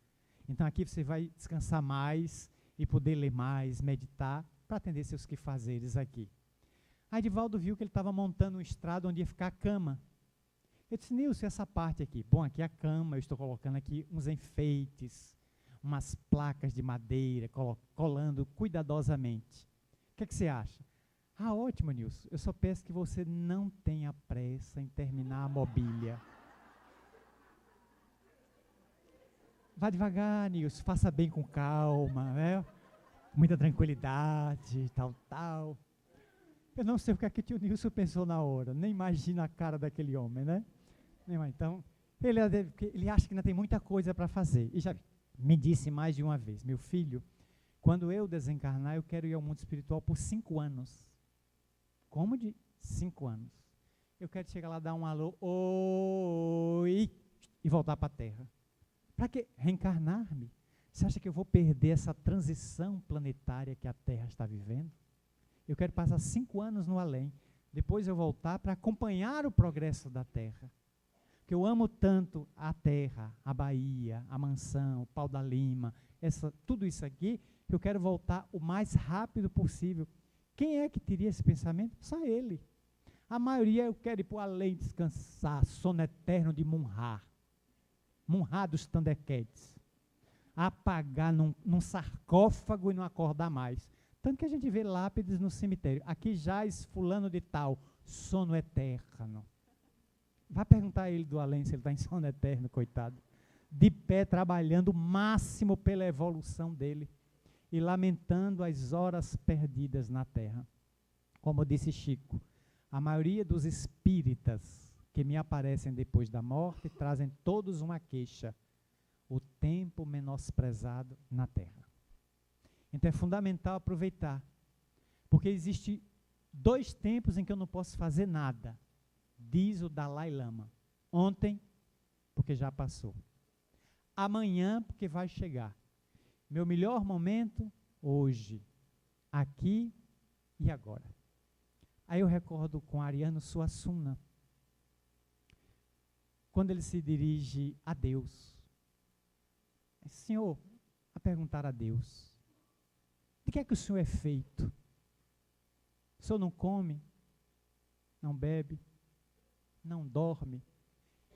Então aqui você vai descansar mais e poder ler mais, meditar, para atender seus quefazeres aqui. Aí Divaldo viu que ele estava montando um estrado onde ia ficar a cama. Eu disse: Nilson, essa parte aqui? Bom, aqui é a cama, eu estou colocando aqui uns enfeites, umas placas de madeira, colando cuidadosamente. O que você acha? Ótimo, Nilson. Eu só peço que você não tenha pressa em terminar a mobília. Vá devagar, Nilson. Faça bem com calma, né? Muita tranquilidade, tal. Eu não sei o que é que o tio Nilson pensou na hora. Nem imagina a cara daquele homem, né? Então, ele acha que ainda tem muita coisa para fazer. E já me disse mais de uma vez: meu filho, quando eu desencarnar, eu quero ir ao mundo espiritual por 5 anos. Como de 5 anos? Eu quero chegar lá, dar um alô, oi, e voltar para a Terra. Para que reencarnar-me? Você acha que eu vou perder essa transição planetária que a Terra está vivendo? Eu quero passar 5 anos no além, depois eu voltar para acompanhar o progresso da Terra. Porque eu amo tanto a Terra, a Bahia, a mansão, o Pau da Lima, tudo isso aqui, que eu quero voltar o mais rápido possível. Quem é que teria esse pensamento? Só ele. A maioria eu quero ir para o além descansar, sono eterno de Munhá. Munhados Thundercats. Apagar num sarcófago e não acordar mais. Tanto que a gente vê lápides no cemitério. Aqui jaz fulano de tal, sono eterno. Vai perguntar a ele do além se ele está em sono eterno, coitado. De pé, trabalhando o máximo pela evolução dele e lamentando as horas perdidas na terra. Como disse Chico, a maioria dos espíritas que me aparecem depois da morte trazem todos uma queixa: o tempo menosprezado na terra. Então é fundamental aproveitar, porque existe 2 tempos em que eu não posso fazer nada, diz o Dalai Lama. Ontem, porque já passou. Amanhã, porque vai chegar. Meu melhor momento, hoje, aqui e agora. Aí eu recordo com Ariano Suassuna, quando ele se dirige a Deus. Senhor, a perguntar a Deus, de que é que o Senhor é feito? O Senhor não come, não bebe, não dorme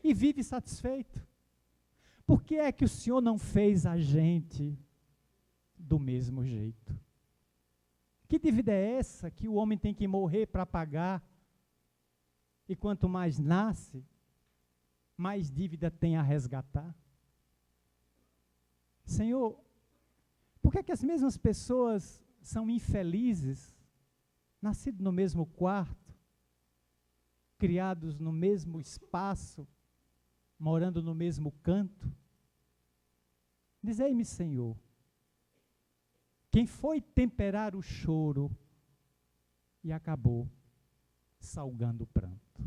e vive satisfeito. Por que é que o Senhor não fez a gente do mesmo jeito? Que dívida é essa que o homem tem que morrer para pagar? E quanto mais nasce, mais dívida tem a resgatar? Senhor, por que é que as mesmas pessoas são infelizes, nascidos no mesmo quarto, criados no mesmo espaço, morando no mesmo canto? Dizei-me, Senhor, quem foi temperar o choro e acabou salgando o pranto?